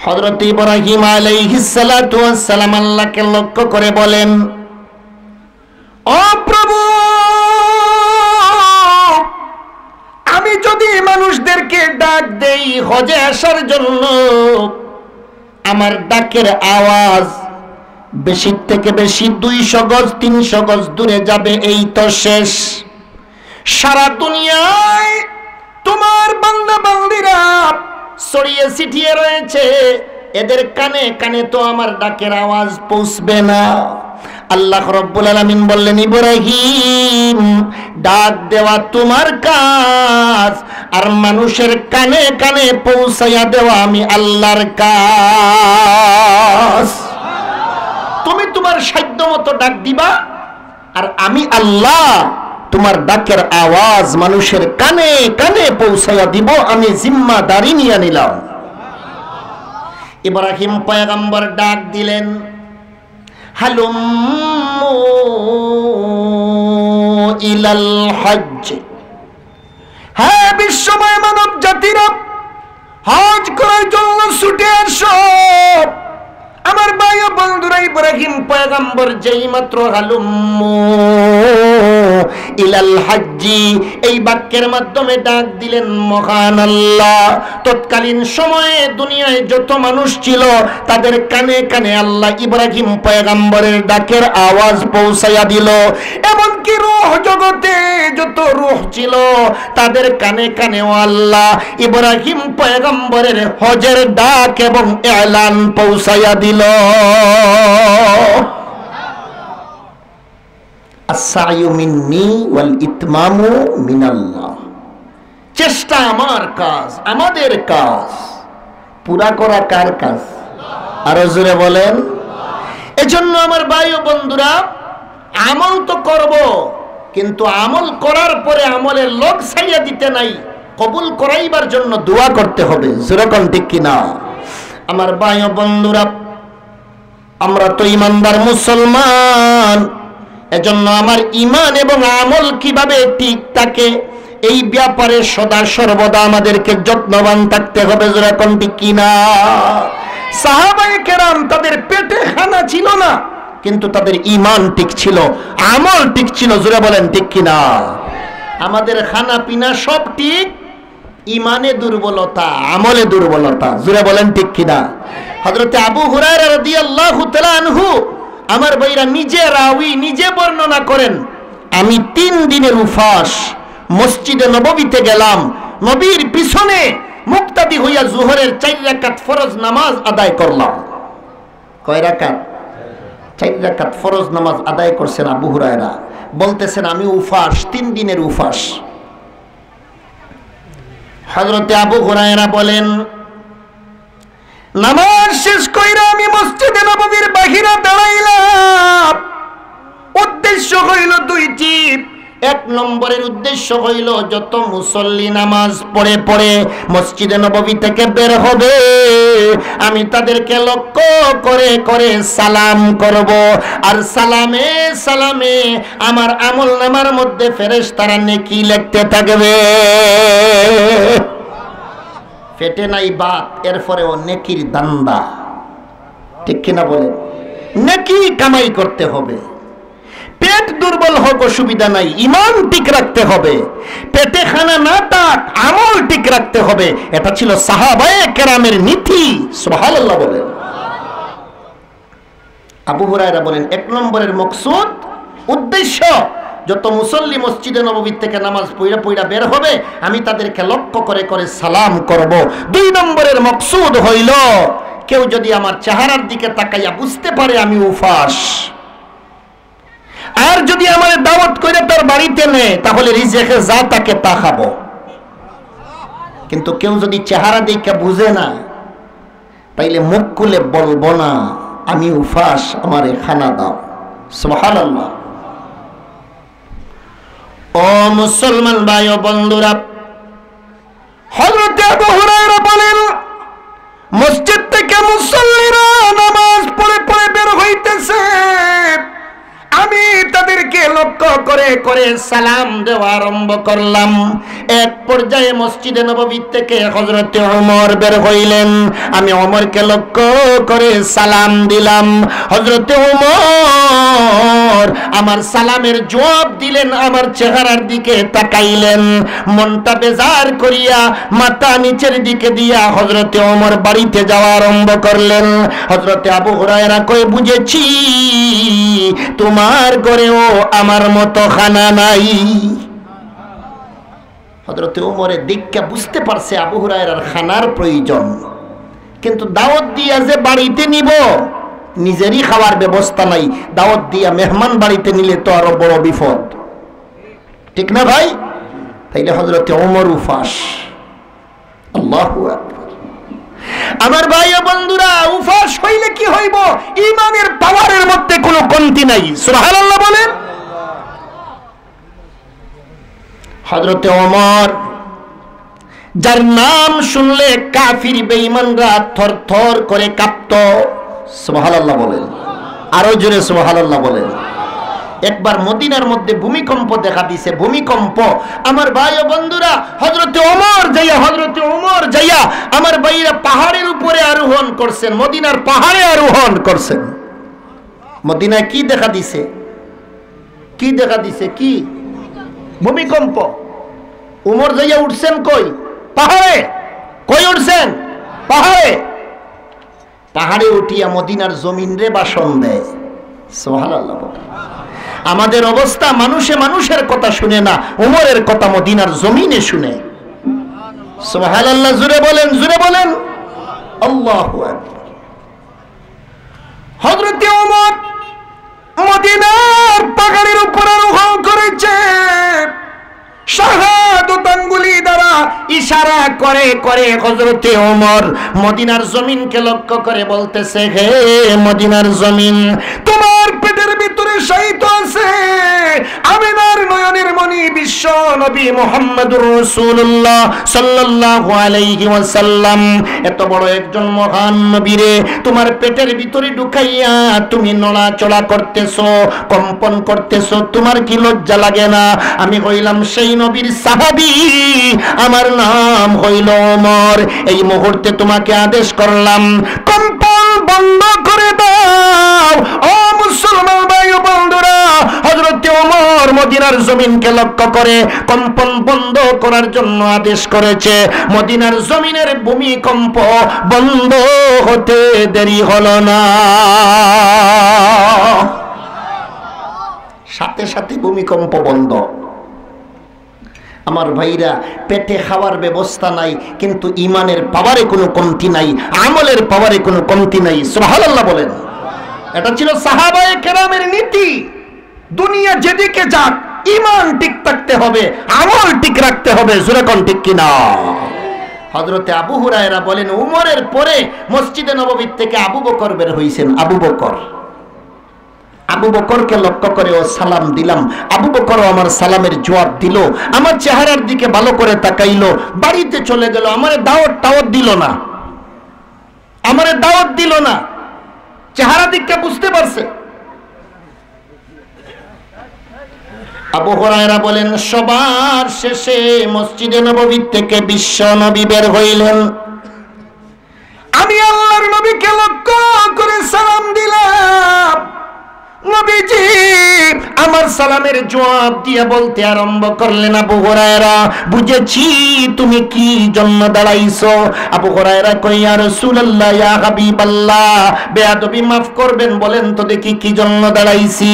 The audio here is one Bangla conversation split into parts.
হযরত ইব্রাহিম আলাইহিস সালাতু ওয়াস সালাম আল্লাহকে লক্ষ্য করে বলেন, ও প্রভু, আমি যদি মানুষদেরকে ডাক দেই হজে আসার জন্য, আমার ডাকের আওয়াজ বেশি থেকে বেশি 200 গজ 300 গজ দূরে যাবে, এই তো শেষ। সারা দুনিয়ায় তোমার বান্দা বান্দীরা ছড়িয়ে ছিটিয়ে রয়েছে, এদের কানে কানে তো আমার ডাকের আওয়াজ পৌঁছবে না। আল্লাহ রাব্বুল আলামিন বললেন, ইব্রাহিম, ডাক দেওয়া তোমার কাজ, আর মানুষের কানে কানে পৌঁছায়া দেওয়া আমি আল্লাহর কাজ। তুমি তোমার সাধ্য মতো ডাক দিবা, আর আমি আল্লাহ তোমার ডাকের আওয়াজ মানুষের কানে কানে পৌঁছায়া দিব, আমি জিম্মাদারি নিয়ে নিলাম। ইব্রাহিম পয়গম্বর ডাক দিলেন, হালুম্মু ইলাল হজ্জ, হ্যাঁ বিশ্বময় মানব জাতিরা, হজ করার জন্য ছুটে আসো। আমার ভাই ও বন্ধুরা, ইব্রাহিম পয়গম্বর যেই মাত্র হালুম্মু ইলাল হজ্জি এই বাক্যের মাধ্যমে ডাক দিলেন মহান আল্লাহ, তৎকালীন সময়ে দুনিয়ায় যত মানুষ ছিল তাদের কানে কানে আল্লাহ ইব্রাহিম পয়গম্বরের ডাকের আওয়াজ পৌঁছায়া দিল। এমনকি রূহ জগতে যত রূহ ছিল তাদের কানে কানেও আল্লাহ ইব্রাহিম পয়গম্বরের হজের ডাক এবং এলান পৌঁছায়া দিল। আস-সা'য়ু মিন্নি ওয়াল ইতমামু মিনাল্লাহ, চেষ্টা আমার কাজ, আমাদের কাজ, পুরা করা কার কাজ? আরো জোরে বলেন। এজন্য আমার ভাই ও বন্ধুরা, আমল তো করব, কিন্তু আমল করার পরে আমলের লগ ছাইয়া দিতে নাই, কবুল করাইবার জন্য দোয়া করতে হবে। জোরে কোন ঠিক কিনা? আমার ভাই ও বন্ধুরা, আমরা তো ইমানদার মুসলমান, এজন্য আমার ঈমান এবং আমল কিভাবে ঠিক থাকে এই ব্যাপারে সদা সর্বদা আমাদেরকে যত্নবান থাকতে হবে। জোরে কোন ঠিক কিনা? সাহাবায়ে কেরাম তাদের পেটে খানা ছিল না, কিন্তু তাদের ঈমান ঠিক ছিল, আমল ঠিক ছিল। জোরে বলেন ঠিক কিনা? আমাদের খানা পিনা সব ঠিক, ঈমানে দুর্বলতা, আমলে দুর্বলতা। জোরে বলেন ঠিক কিনা? হযরত আবু হুরায়রা রাদিয়াল্লাহু তাআলা আনহু, আমার ভাইরা নিজে রাওয়ী, নিজে বর্ণনা করেন, আমি 3 দিনের উফাস মসজিদে নববীতে গেলাম, নবীর পিছনে মুক্তাদি হইয়া জোহরের 4 রাকাত ফরজ নামাজ আদায় করলাম। কয় রাকাত? 4 রাকাত ফরজ নামাজ আদায় করছেন আবু হুরায়রা, বলতেছেন আমি উফাস, 3 দিনের উফাস। হযরত আবু হুরায়রা বলেন, নামাজ শেষ কইরা আমি মসজিদে নববীর বাহিরে দাঁড়াইলাম। উদ্দেশ্য হইল 2টি। 1 নম্বরের উদ্দেশ্য হইল যত মুসল্লি নামাজ পড়ে পড়ে মসজিদে নববী থেকে বের হবে, আমি তাদেরকে লক্ষ্য করে করে সালাম করব, আর সালামে সালামে আমার আমলনামার মধ্যে ফেরেশতারা নেকি লিখতে থাকবে। পেটে নাই বাত, এরপরেও নেকির দান্দা, ঠিক কিনা বলে? নেকি কামাই করতে হবে। পেট দুর্বল হোক অসুবিধা নাই, ঈমান ঠিক রাখতে হবে। পেটে খানা না থাক, আমল ঠিক রাখতে হবে। এটা ছিল সাহাবায়ে কেরামের নীতি। সুবহানাল্লাহ বলেন। আবু হুরায়রা বলেন, 1 নম্বরের মকসুদ, উদ্দেশ্য, যত মুসল্লি মসজিদে নববী থেকে নামাজ পড়া পড়া বের হবে আমি তাদেরকে লক্ষ্য করে করে সালাম করব। 2 নম্বরের মকসুদ হইল কেউ যদি আমার চেহারার দিকে তাকাইয়া বুঝতে পারে আমি উফাস, আর যদি আমার দাওয়াত করে তার বাড়িতে নেয় তাহলে রিজেকে যা তাকে তা খাবো। কিন্তু কেউ যদি চেহারা দেখে বুঝে না, তাইলে মুখ খুলে বলবো না আমি উফাস, আমারে খানা দাও। সুবহানাল্লাহ। ও মুসলমান ভাই ও বন্ধুরা, হযরত আবু হুরায়রা বলেন, মসজিদ থেকে মুসল্লিরা নামাজ পড়ে পড়ে বের হইতেছে, আমি তাদেরকে লক্ষ্য করে করে সালাম দেওয়া আরম্ভ করলাম। এক পর্যায়ে মসজিদে নববী থেকে হযরতে ওমর বের হইলেন। আমি ওমরকে লক্ষ্য করে সালাম দিলাম। হযরতে ওমর আমার সালামের জবাব দিলেন, আমার চেহারার দিকে তাকাইলেন, মনটা বেজার করিয়া মাথা নিচের দিকে দিয়া হযরতে ওমর বাড়িতে যাওয়া আরম্ভ করলেন। হযরতে আবু হুরায়রা কই, বুঝেছি তোমার ঘরেও আমার মতো খানা নাই। হযরতে ওমরের দিককে বুঝতে পারছে আবু হুরায়রার খানার প্রয়োজন, কিন্তু দাওয়াত দিয়া যে বাড়িতে নিব নিজেরই খাওয়ার ব্যবস্থা নাই, দাওয়াত দিয়া মেহমান বাড়িতে নিলে তো আরো বড় বিপদ, ঠিক না ভাই? তাইলে হযরতে ওমর উফাস। আল্লাহু আকবার। আমার ভাই ও বন্ধুরা, উফাস হইলে কি হইব? ঈমানের পাওয়ারের মধ্যে কোনো কমতি নাই। সুবহানাল্লাহ বলেন। হযরতে ওমর, যার নাম শুনলে কাফির বেঈমানরা থরথর করে কাঁপত। সুবহানাল্লাহ বলেন, আরো জোরে সুবহানাল্লাহ বলেন। একবার মদিনার মধ্যে ভূমিকম্প দেখা দিছে, ভূমিকম্প। আমার ভাই ও বন্ধুরা, হযরতে ওমর যাইয়া আমার ভাইরা পাহাড়ের উপরে আরোহণ করছেন, মদিনার পাহাড়ে আরোহণ করছেন। মদিনায় কি দেখা দিছে? কি দেখা দিছে? কি? ভূমিকম্প। ওমর যাইয়া উঠছেন কই? পাহাড়ে। কই উঠছেন? পাহাড়ে। পাহাড়ে উঠিয়া মদিনার জমিন রে বাসন দেয়। সুবহানাল্লাহ। আমাদের অবস্থা, মানুষে মানুষের কথা শুনে না, ওমরের কথা মদিনার জমিনে শুনে। সুবহানাল্লাহ, জোরে বলেন, জোরে বলেন। আল্লাহু আকবার। হযরতে ওমর মদিনার পাহাড়ের উপর আরোহণ করেছে, শাহাদাত আঙ্গুলি দ্বারা ইশারা করে করে হযরতে ওমর মদিনার জমিনকে লক্ষ্য করে বলতেছে, হে মদিনার জমিন, তোমার পেটের ভিতরে শায়িত আছে আমিনার নয়নের মণি বিশ্ব নবী মুহাম্মদুর রাসূলুল্লাহ সাল্লাল্লাহু আলাইহি ওয়াসাল্লাম। এত বড় একজন মহান নবীরে তোমার পেটের ভিতরে ঢুকাইয়া তুমি নড়াচড়া করতেছো, কম্পন করতেছো, তোমার কি লজ্জা লাগে না? আমি হইলাম সেই নবীর সাহাবী, আমার নাম হইল ওমর। এই মুহূর্তে তোমাকে আদেশ করলাম, কম্পন বন্ধ করে দাও। ও মুসলমান ভাই ও বন্ধুরা, হযরতে ওমর মদিনার জমিনকে লক্ষ্য করে কম্পন বন্ধ করার জন্য আদেশ করেছে। মদিনার জমিনের ভূমিকম্প বন্ধ হতে দেরি হলো না, সাথে সাথে ভূমিকম্প বন্ধ। আমার ভাইরা, পেটে খাওয়ার ব্যবস্থা নাই, কিন্তু ইমানের পাওয়ারে কোনো কমতি নাই, আমলের পাওয়ারে কোনো কমতি নাই। সুবহানাল্লাহ বলেন। এটা ছিল সাহাবায়ে কেরামের নীতি। দুনিয়া যেদিকে যাক, ইমান ঠিক থাকতে হবে, আমল ঠিক রাখতে হবে। জোরে কোন ঠিক কিনা? হযরতে আবু হুরায়রা বলেন, উমরের পরে মসজিদে নববী থেকে আবু বকর বের হইছেন। আবু বকর, আবু বকরকে লক্ষ্য করে ও সালাম দিলাম। আবু বকরও আমার সালামের জবাব দিল, আমার চেহারার দিকে ভালো করে তাকাইলো, বাড়িতে চলে গেল। আমারে দাওয়াত দিল না, আমারে দাওয়াত দিল না। চেহারা দিকটা বুঝতে পারছে। আবু হুরায়রা বলেন, সবার শেষে মসজিদে নববী থেকে বিশ্ব নবী বের হইলেন। আমি আল্লাহর নবীকে লক্ষ্য করে সালাম দিলাম। নবীজি আমার সালামের জবাব দিয়ে বলতে আরম্ভ করলেন, আবু হুরায়রা, বুঝেছি তুমি কি জন্য দাঁড়াইছো। আবু হুরায়রা কই, ইয়া রাসূলুল্লাহ, ইয়া হাবিবাল্লাহ, বেয়াদবি মাফ করবেন, বলেন তো দেখি কি জন্য দাঁড়াইছি।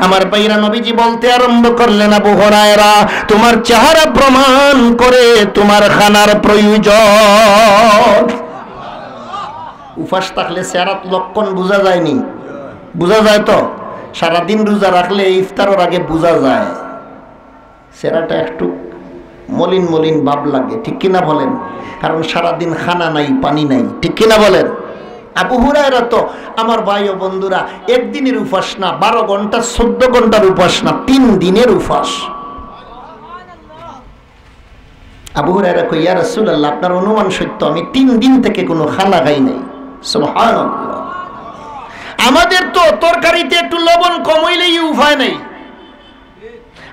আমার ভাইরা, নবীজি বলতে আরম্ভ করলেন, আবু হুরায়রা, তোমার চেহারা প্রমাণ করে তোমার খানার প্রয়োজন। উপাস থাকলে চেহারার লক্ষণ বোঝা যায়নি? বোঝা যায় তো? সারাদিন রোজা রাখলে ইফতারের আগে বোঝা যায় চেহারাটা একটু মলিন মলিন ভাব লাগে, ঠিক কিনা বলেন? কারণ সারাদিন খানা নাই, পানি নাই, ঠিক কিনা বলেন? আবু হুরায়রা তো আমার ভাই ও বন্ধুরা একদিনের উপাস না, 12 ঘন্টা 14 ঘন্টার উপাস না, 3 দিনের উপাস। আবু হুরায়রা কই, ইয়া রাসূলুল্লাহ, আপনার অনুমান সত্য, আমি 3 দিন থেকে কোনো খানা খাই নাই। সুবহানাল্লাহ। আমাদের তো তরকারিতে একটু লবণ কম হইলেই উপায় নাই।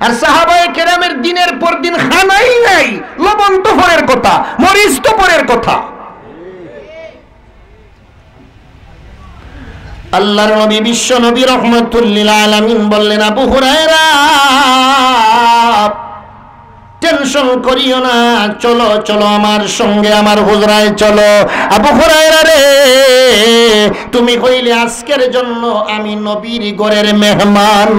আর সাহাবায়ে কেরামের দিনের পর দিন খানাই নাই, লবণ তো পরের কথা, মরিচ তো পরের কথা। আল্লাহর নবী বিশ্ব নবী রাহমাতুল লিল আলামিন বললেন, আবু হুরায়রা টেনশন করিও না, চলো চলো আমার সঙ্গে আমার হুজরায় চলো। আবু হুরায়রা রে, তুমি কইলে আজকের জন্য আমি নবীর ঘরের মেহমান।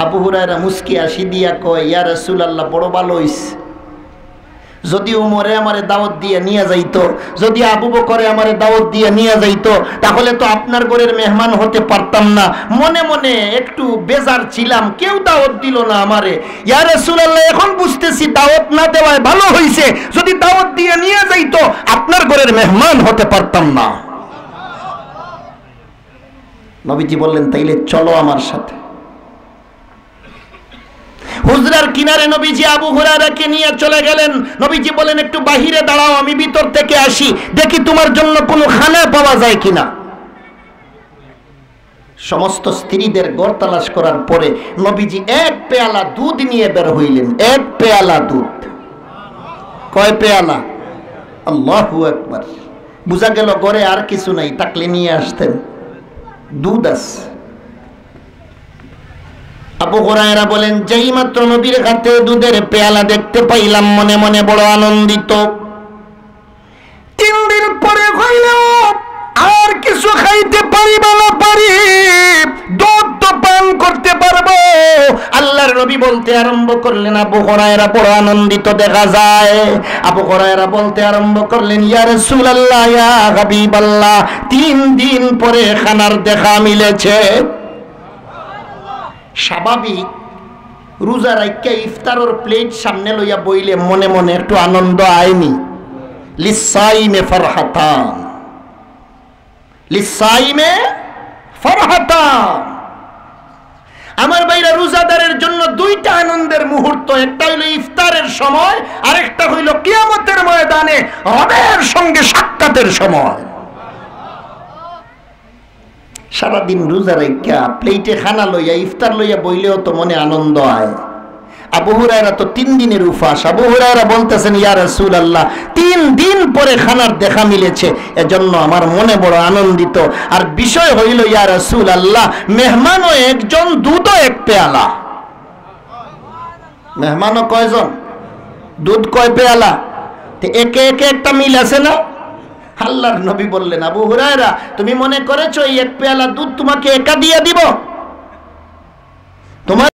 আবু হুরায়রা মুস্কি হাসি দিয়া কয়, ইয়া রাসূলুল্লাহ, বড় ভালো হইছে, যদি উমরে আমারে দাওয়াত দিয়ে নিয়ে যাইতো, যদি আবু বকরে আমারে দাওয়াত দিয়ে নিয়ে যাইতো, তাহলে তো আপনার ঘরের মেহমান হতে পারতাম না। মনে মনে একটু বেজার ছিলাম, কেউ দাওয়াত দিল না আমারে। ইয়া রাসূলুল্লাহ, এখন বুঝতেছি দাওয়াত না দেওয়ায় ভালো হইছে, যদি দাওয়াত দিয়ে নিয়ে যাইতো আপনার ঘরের মেহমান হতে পারতাম না। নবীজি বললেন, তাইলে চলো আমার সাথে। হুজরার কিনারে নবীজি আবু হুরায়রাকে নিয়ে চলে গেলেন। নবীজি বলেন, একটু বাহিরে দাঁড়াও, আমি ভিতর থেকে আসি, দেখি তোমার জন্য কোনো খানা পাওয়া যায় কিনা। সমস্ত স্ত্রীদের ঘর তালাশ করার পরে নবীজি এক পেয়ালা দুধ নিয়ে বের হইলেন। এক পেয়ালা দুধ। কয় পেয়ালা? আল্লাহু আকবার। বুঝা গেল ঘরে আর কিছু নাই, থাকলে নিয়ে আসতেন, দুধ আছে। আবু হুরায়রা বলেন, যেই মাত্র নবীর হাতে দুধের পেয়ালা দেখতে পাইলাম, মনে মনে বড় আনন্দিত। 3 দিন পরে হইল আর কিছু খাইতে পারিব না পারি, দুধ তো পান করতে পারবো। আল্লাহর নবী বলতে আরম্ভ করলেন, আবু হুরায়রা বড় আনন্দিত দেখা যায়। আবু হুরায়রা বলতে আরম্ভ করলেন, ইয়া রাসূলুল্লাহ, ইয়া হাবিবাল্লাহ, 3 দিন পরে খানার দেখা মিলেছে। স্বাভাবিক রোজা রাইখা ইফতারের প্লেট সামনে লইয়া বইলে মনে মনে একটু আনন্দ আয়নি। লিসাইমে ফারহাতান, লিসাইমে ফারহাতান। আমার ভাইরা, রোজাদারের জন্য 2টা আনন্দের মুহূর্ত, একটা হইল ইফতারের সময়, আরেকটা হইল কিয়ামতের ময়দানে রবের সঙ্গে সাক্ষাতের সময়। সারাদিন রোজা রাইখা প্লেটে খানা লইয়া ইফতার লইয়া বইলেও তো মনে আনন্দ হয়। আবু হুরায়রা তো 3 দিনের উপাস। আবু হুরায়রা বলতেছেন, ইয়া রাসূলুল্লাহ, 3 দিন পরে খানার দেখা মিলেছে, এজন্য আমার মনে বড় আনন্দিত। আর বিষয় হইল, ইয়া রাসূলুল্লাহ, মেহমানও একজন, দুধও এক পেয়ালা। মেহমানও কয়জন? দুধ কয় পেয়ালা? একে একে একটা মিল আছে না? আল্লাহর নবী বললেন, আবু হুরায়রা, তুমি মনে করেছো এই এক পেয়ালা দুধ তোমাকে একা দিয়ে দিব? তোমার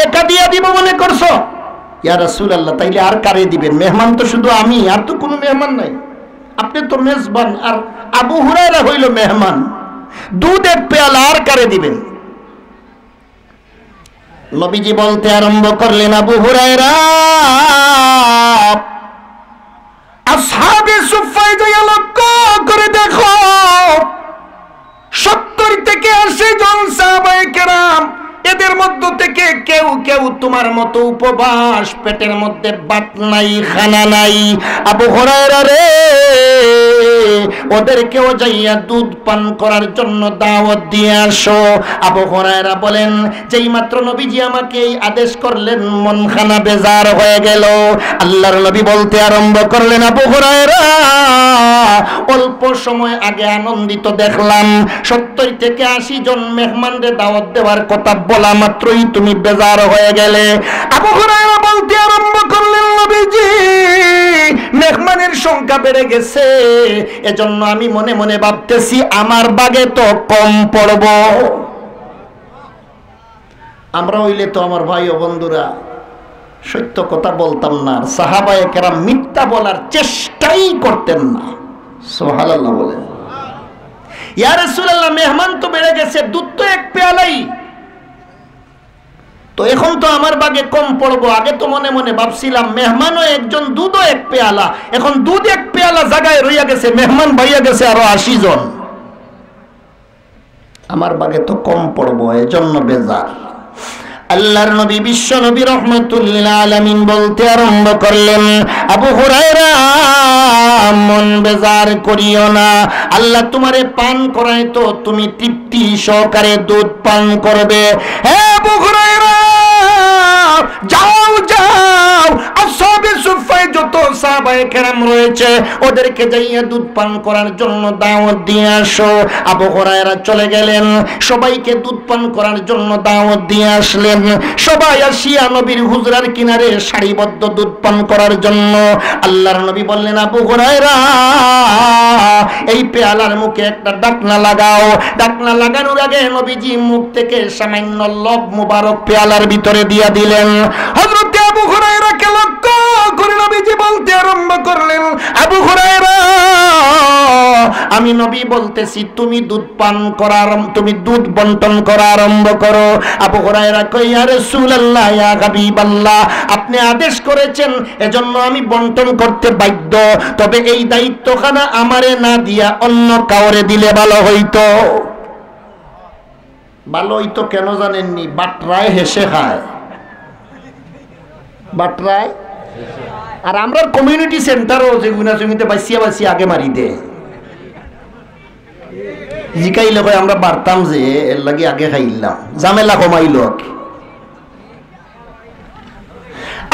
একা দিয়ে দিব মনে করছো? ইয়া রাসূলুল্লাহ, তাইলে আর কারে দিবেন? মেহমান তো শুধু আমি, আর তো কোনো মেহমান নাই। আপনি তো মেজবান, আর আবু হুরায়রা হইল মেহমান। দুধ এক পেয়ালা আর কারে দিবেন? নবীজি বলতে আরম্ভ করলেন, আবু হুরায়রা, আসহাবে সুফায় যাইয়া লক্ষ্য করে দেখো, 70 থেকে 80 জন সাহাবায়ে কেরাম, এদের মধ্য থেকে কেউ কেউ তোমার মতো উপবাস, পেটের মধ্যে ভাত নাই, খানা নাই। আবু হুরায়রা রে, ওদেরকেও যাইয়া দুধ পান করার জন্য দাওয়াত দিয়ে আসো। আবু হুরায়রা বলেন, যেই মাত্র নবীজি আমাকে এই আদেশ করলেন, মনখানা বেজার হয়ে গেল। আল্লাহর নবী বলতে আরম্ভ করলেন, আবু হুরায়রা, অল্প সময় আগে আনন্দিত দেখলাম, 70 থেকে 80 জন মেহমানদের দাওয়াত দেওয়ার কথা বলা মাত্রই তুমি বেজার হয়ে গেলে। আবু হুরায়রা বলতে আরম্ভ করলেন, নবীজি, মেহমানের সংখ্যা বেড়ে গেছে, এজন্য আমি মনে মনে ভাবতেছি আমার বাগে তো কম পড়ব। আমরা হইলে তো আমার ভাই ও বন্ধুরা সত্য কথা বলতাম না, সাহাবায়ে কেরাম মিথ্যা বলার চেষ্টাই করতেন না। সুবহানাল্লাহ বলেন। ইয়া রাসূলুল্লাহ, মেহমান তো বেড়ে গেছে, দুধ তো এক পেয়ালাই, তো এখন তো আমার বাগে কম পড়বো। আগে তো মনে মনে ভাবছিলাম মেহমানও একজন, দুধও এক পেয়ালা, এখন দুধ এক পেয়ালা জায়গায় রইয়া গেছে, মেহমান বাইয়া গেছে আরো 80 জন, আমার বাগে তো কম পড়বো, এজন্য বেজার। আল্লাহর নবী বিশ্ব নবী রাহমাতুল লিল আলামিন বলতে আরম্ভ করলেন, আবু হুরায়রা, মন বেজার করিও না, আল্লাহ তোমারে পান করায় তো তুমি তৃপ্তি সহকারে দুধ পান করবে। হ্যাঁ আবু হুরায়রা যাও যাও আসহাবে সুফফায় যত সাহাবায়ে কেরাম রয়েছে ওদেরকে যাইয়া দুধ পান করার জন্য দাওয়াত দিয়ে আসো। আবু হুরায়রা চলে গেলেন, সবাইকে দুধ পান করার জন্য দাওয়াত দিয়ে আসলেন। সবাই আসিয়া নবীর হুজরার কিনারে সারিবদ্ধ দুধ পান করার জন্য। আল্লাহর নবী বললেন, আবু হুরায়রা এই পেয়ালার মুখে একটা ঢাকনা লাগাও। ঢাকনা লাগানোর আগে নবীজি মুখ থেকে সামান্য লব মুবারক পেয়ালার ভিতরে দিয়া দিলেন। হযরত আবু হুরায়রাকে লক্ষ্য করে নবীজি বলতে আরম্ভ করলেন, আবু হুরায়রা আমি নবী বলতেছি তুমি দুধ পান করার, তুমি দুধ বন্টন করা আরম্ভ করো। আবু হুরায়রা কই, ইয়া রাসূলুল্লাহ ইয়া হাবিবাল্লাহ আপনি আদেশ করেছেন এজন্য আমি বন্টন করতে বাধ্য, তবে এই দায়িত্বখানা আমারে না দিয়া অন্য কাউরে দিলে ভালো হইতো। ভালো হইতো কেন জানেননি? বাটরায় হেসে খায়, বাটরায়। আর আমরা কমিউনিটি সেন্টারও যেগুনা জমিতে বাসিয়া বাসিয়া আগে মারি দে জিকাইলে কয় আমরা বাড়তাম যে এর লাগে আগে খাইলাম, ঝামেলা কমাইল।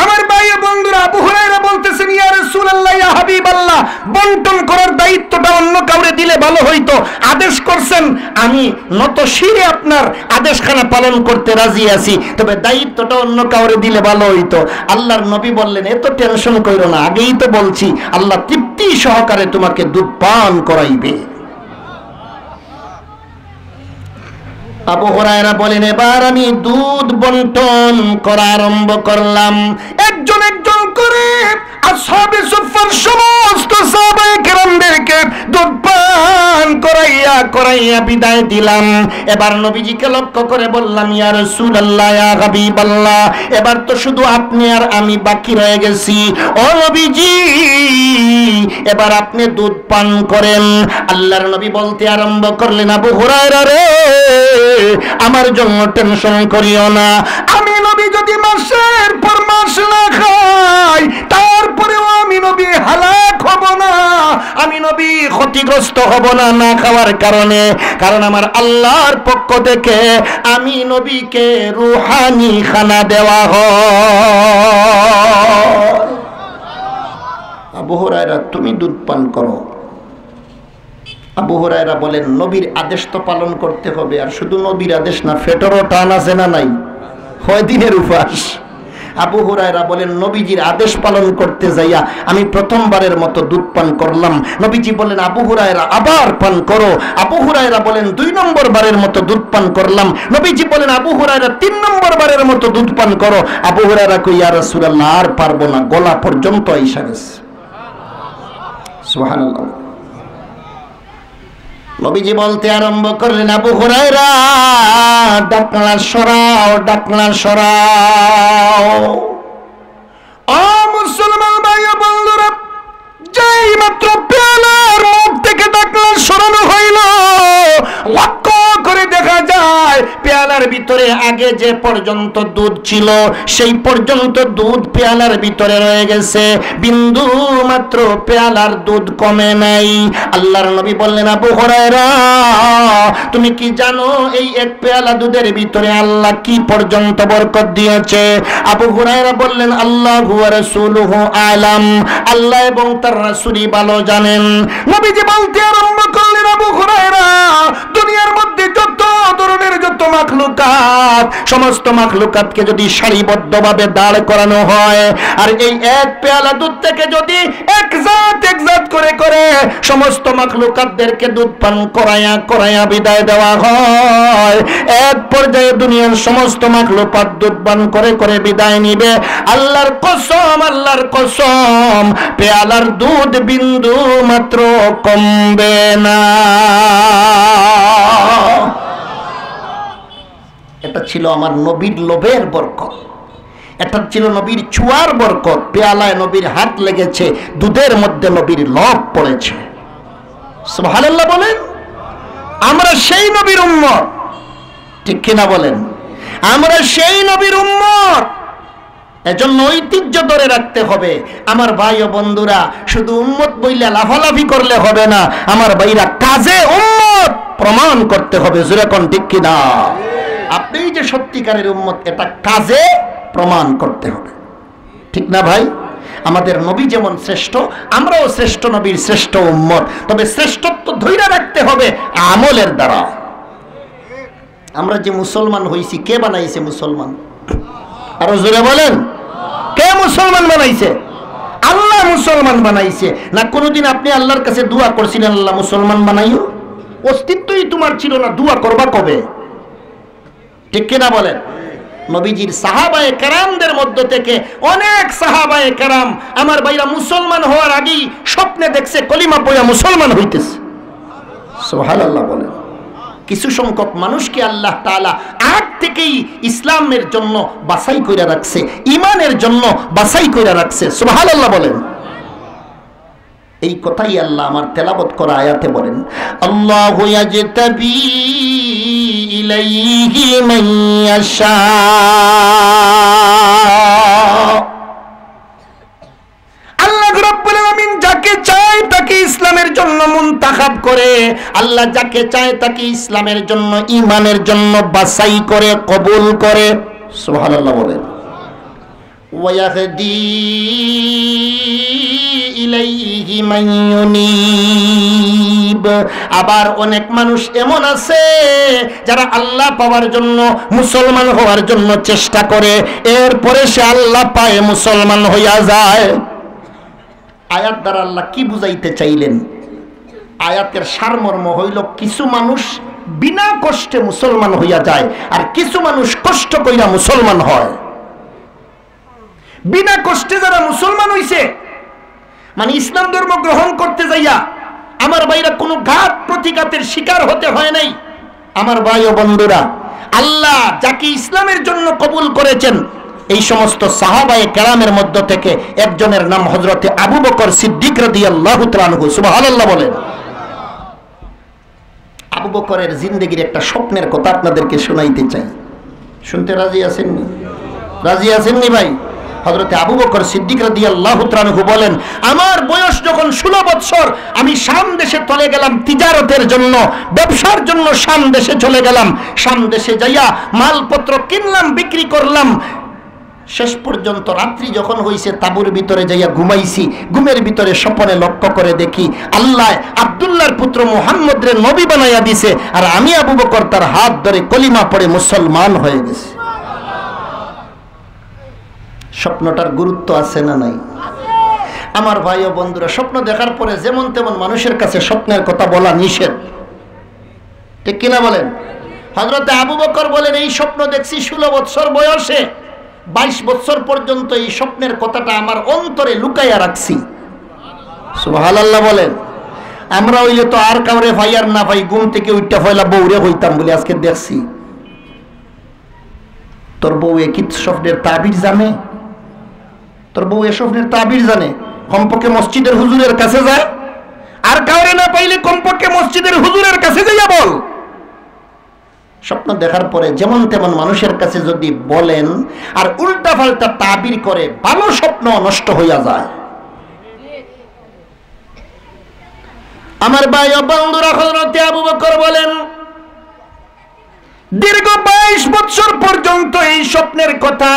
আমার ভাই বন্ধুরা, আবু হুরায়রা বলতেছেন, ইয়া রাসূলুল্লাহ ইয়া হাবিবাল্লাহ বন্টন করার দায়িত্বটা অন্য কাউরে দিলে ভালো হইতো। আদেশ করছেন, আমি নত শিরে আপনার আদেশখানা পালন করতে রাজি আছি, তবে দায়িত্বটা অন্য কাউরে দিলে ভালো হইতো। আল্লাহর নবী বললেন, এত টেনশন কইরো না, আগেই তো বলছি আল্লাহ তৃপ্তি সহকারে তোমাকে দুধ পান করাইবে। আবু হুরায়রা বলেন, এবার আমি দুধ বন্টন করা আরম্ভ করলাম। একজন একজন করে আসহাবে সুফফার সমস্ত সাহাবায়ে কেরামদেরকে দুধ পান করাইয়া করাইয়া বিদায় দিলাম। এবার নবীজিকে লক্ষ্য করে বললাম, ইয়া রাসূলুল্লাহ ইয়া হাবিবাল্লাহ এবার তো শুধু আপনি আর আমি বাকি রয়ে গেছি। ও নবীজি এবার আপনি দুধ পান করেন। আল্লাহর নবী বলতে আরম্ভ করলেন, আবু হুরায়রা রে আমার জন্য টেনশন করিও না, আমি নবী যদি মাসের পর মাস না খাই তারপরেও আমি নবী হালাক হব না, আমি নবী ক্ষতিগ্রস্ত হব না না খাওয়ার কারণে, কারণ আমার আল্লাহর পক্ষ থেকে আমি নবীকে রুহানি খানা দেওয়া হয়। আবু হুরায়রা তুমি দুধ পান করো। আবু হুরায়রা বলেন, নবীর আদেশ তো পালন করতে হবে, আর শুধু নবীর আদেশ না, ফেটরও টান আছে না নাই, হয় দিনের উপাস। আবু হুরায়রা বলেন, নবীজির আদেশ পালন করতে যাইয়া আমি প্রথমবারের মতো দুধ পান করলাম। নবীজি বলেন, আবু হুরায়রা আবার পান করো। আবু হুরায়রা বলেন, 2 নম্বর বারের মতো দুধ পান করলাম। নবীজি বলেন, আবু হুরায়রা 3 নম্বর বারের মতো দুধ পান করো। আবু হুরায়রা কই, ইয়া রাসূলুল্লাহ আর পারবো না, গলা পর্যন্ত আইসা গেছে। সুবহানাল্লাহ। নবীজি বলতে আরম্ভ করলেন, আবু হুরায়রা ডাকনা সরাও, ডাকনা সরাও। ও মুসলমান ভাই ও বন্ধুরা, যেই মাত্র পেয়ালার মুখ থেকে ডাকনা সরানো হইল, লক্ষ্য করে দেখা যায় পেয়ালার ভিতরে আগে যে পর্যন্ত দুধ ছিল সেই পর্যন্ত দুধ পেয়ালার ভিতরে রয়ে গেছে, বিন্দু মাত্র পেয়ালার দুধ কমে নাই। আল্লাহর নবী বললেন, আবু হুরায়রা তুমি কি জানো এই এক পেয়ালা দুধের ভিতরে আল্লাহ কি পর্যন্ত বরকত দিয়েছে? আবু হুরায়রা বললেন, আল্লাহু ওয়া রাসূলুহু আলাম, আল্লাহ এবং তার রাসূলই ভালো জানেন। নবীজি বলতে আরম্ভ করলেন, আবু হুরায়রা দুনিয়ার মধ্যে যত ধরনের যত মাখলুকাত, সমস্ত মাখলুকাতকে যদি সারিবদ্ধভাবে দাঁড় করানো হয় আর এই এক পেয়ালা দুধ থেকে যদি এক জাত করে করে সমস্ত মাখলুকাতদেরকে দুধ পান করায়া করায়া বিদায় দেওয়া হয়, এক পর্যায়ে দুনিয়ার সমস্ত মাখলুকাত দুধ পান করে করে বিদায় নিবে। আল্লাহর কসম, আল্লাহর কসম, পেয়ালার দুধ বিন্দু মাত্র কমবে না। এটা ছিল আমার নবীর লোভের বরকত, এটা ছিল নবীর চুয়ার বরকত। পেয়ালায় নবীর হাত লেগেছে, দুধের মধ্যে নবীর লোভ পড়েছে। সুবহানাল্লাহ বলেন। আমরা সেই নবীর উম্মত, ঠিক কিনা বলেন? আমরা সেই নবীর উম্মত, এজন্য ঐতিহ্য ধরে রাখতে হবে। আমার ভাই ও বন্ধুরা, শুধু উম্মত বইলে লাফালাফি করলে হবে না, আমার ভাইরা কাজে উম্মত প্রমাণ করতে হবে। জোরে কোন ঠিক কিনা? আপনি যে সত্যিকারের উম্মত এটা কাজে প্রমাণ করতে হবে, ঠিক না ভাই? আমাদের নবী যেমন শ্রেষ্ঠ, আমরাও শ্রেষ্ঠ নবীর শ্রেষ্ঠ উম্মত, তবে শ্রেষ্ঠত্ব ধৈর্য রাখতে হবে আমলের দ্বারা। আমরা যে মুসলমান হইছি, কে বানাইছে মুসলমান? আরো জোরে বলেন, কে মুসলমান বানাইছে? আল্লাহ মুসলমান বানাইছে। না কোনোদিন আপনি আল্লাহর কাছে দোয়া করছিলেন আল্লাহ মুসলমান বানাইও? অস্তিত্বই তোমার ছিল না, দোয়া করবা কবে? ঠিক কিনা বলেন? নবীজির সাহাবায়ে কেরামদের মধ্য থেকে অনেক সাহাবায়ে কেরাম আমার ভাইরা মুসলমান হওয়ার আগেই স্বপ্নে দেখছে কলিমা পড়া মুসলমান হইতেছে। সুবহানাল্লাহ বলেন। কিছু সংখ্যক মানুষকে আল্লাহ তাআলা আগ থেকেই ইসলামের জন্য বাছাই কইরা রাখছে, ঈমানের জন্য বাছাই কইরা রাখছে। সুবহানাল্লাহ বলেন। এই কথাই আল্লাহ আমার তেলাওয়াত করা আয়াতে বলেন, আল্লাহু ইয়াজতাবি ইলাইহি মান ইয়াশা। আল্লাহ রাব্বুল আলামিন যাকে চায় তাকে ইসলামের জন্য মুনতাখাব করে, আল্লাহ যাকে চায় তাকে ইসলামের জন্য ঈমানের জন্য বাছাই করে, কবুল করে। সুবহানাল্লাহ বলেন। ওয়ায়াহদি ইলাইহি মান ইউনিব। আবার অনেক মানুষ এমন আছে যারা আল্লাহ পাওয়ার জন্য, মুসলমান হওয়ার জন্য চেষ্টা করে, এরপরে সে আল্লাহ পায়, মুসলমান হইয়া যায়। আয়াত দ্বারা আল্লাহ কি বুঝাইতে চাইলেন? আয়াতের সারমর্ম হইল কিছু মানুষ বিনা কষ্টে মুসলমান হইয়া যায়, আর কিছু মানুষ কষ্ট কইরা মুসলমান হয়। বিনা কষ্টে যারা মুসলমান হইছে, মানে ইসলাম ধর্ম গ্রহণ করতে যাইয়া আমার ভাইরা কোনো ঘাত প্রতিঘাতের শিকার হতে হয় নাই। আমার ভাই ও বন্ধুরা, আল্লাহ যাকে ইসলামের জন্য কবুল করেছেন, এই সমস্ত সাহাবায়ে কেরামের মধ্য থেকে একজনের নাম হযরতে আবু বকর সিদ্দিক রাদিয়াল্লাহু তাআলা আনহু। সুবহানাল্লাহ বলেন। আবু বকরের জিন্দেগীর একটা স্বপ্নের কথা আপনাদেরকে শোনাইতে চাই। শুনতে রাজি আছেননি? রাজি আছেননি ভাই? হযরতে আবু বকর সিদ্দিক রাদিয়াল্লাহু তাআলা আনহু বলেন, আমার বয়স যখন 16 বছর, আমি শাম দেশে চলে গেলাম তিজারতের জন্য, ব্যবসার জন্য শাম দেশে চলে গেলাম। শাম দেশে যাইয়া মালপত্র কিনলাম, বিক্রি করলাম। শেষ পর্যন্ত রাত্রি যখন হইছে, তাবুর ভিতরে যাইয়া ঘুমাইছি। ঘুমের ভিতরে স্বপ্নে লক্ষ্য করে দেখি আল্লাহ আব্দুল্লাহর পুত্র মুহাম্মদরে নবী বানাইয়া দিছে, আর আমি আবু বকর তার হাত ধরে কলিমা পড়ে মুসলমান হয়ে গেছি। স্বপ্নটার গুরুত্ব আছে না নাই? আমার ভাই ও বন্ধুরা, স্বপ্ন দেখার পরে যেমন তেমন মানুষের কাছে স্বপ্নের কথা বলা নিষেধ, ঠিক কিনা বলেন? হযরতে আবু বকর বলেন, এই স্বপ্ন দেখছি 16 বছর বয়সে, 22 বছর পর্যন্ত এই স্বপ্নের কথাটা আমার অন্তরে লুকাইয়া রাখছি। সুবহানাল্লাহ বলেন। আমরা হইলে তো আর কাউরে ভাই আর না ভাই, ঘুম থেকে উঠতে ফয়লা বউরে হইতাম বলে আজকে দেখছি। তোর বউ একই স্বপ্নের তাবির জানে? তোর বউ এ স্বপ্নের তাবির জানে? কমপক্ষে মসজিদের হুজুরের কাছে যায়, আর কাউরে না পাইলে কমপক্ষে মসজিদের হুজুরের কাছে যাইয়া বল। স্বপ্ন দেখার পরে যেমন তেমন মানুষের কাছে যদি বলেন আর উল্টা পাল্টা তাবির করে, ভালো স্বপ্ন নষ্ট হইয়া যায়। আমার ভাই ও বন্ধুরা, হযরতে আবু বকর বলেন, দীর্ঘ 22 বছর পর্যন্ত এই স্বপ্নের কথা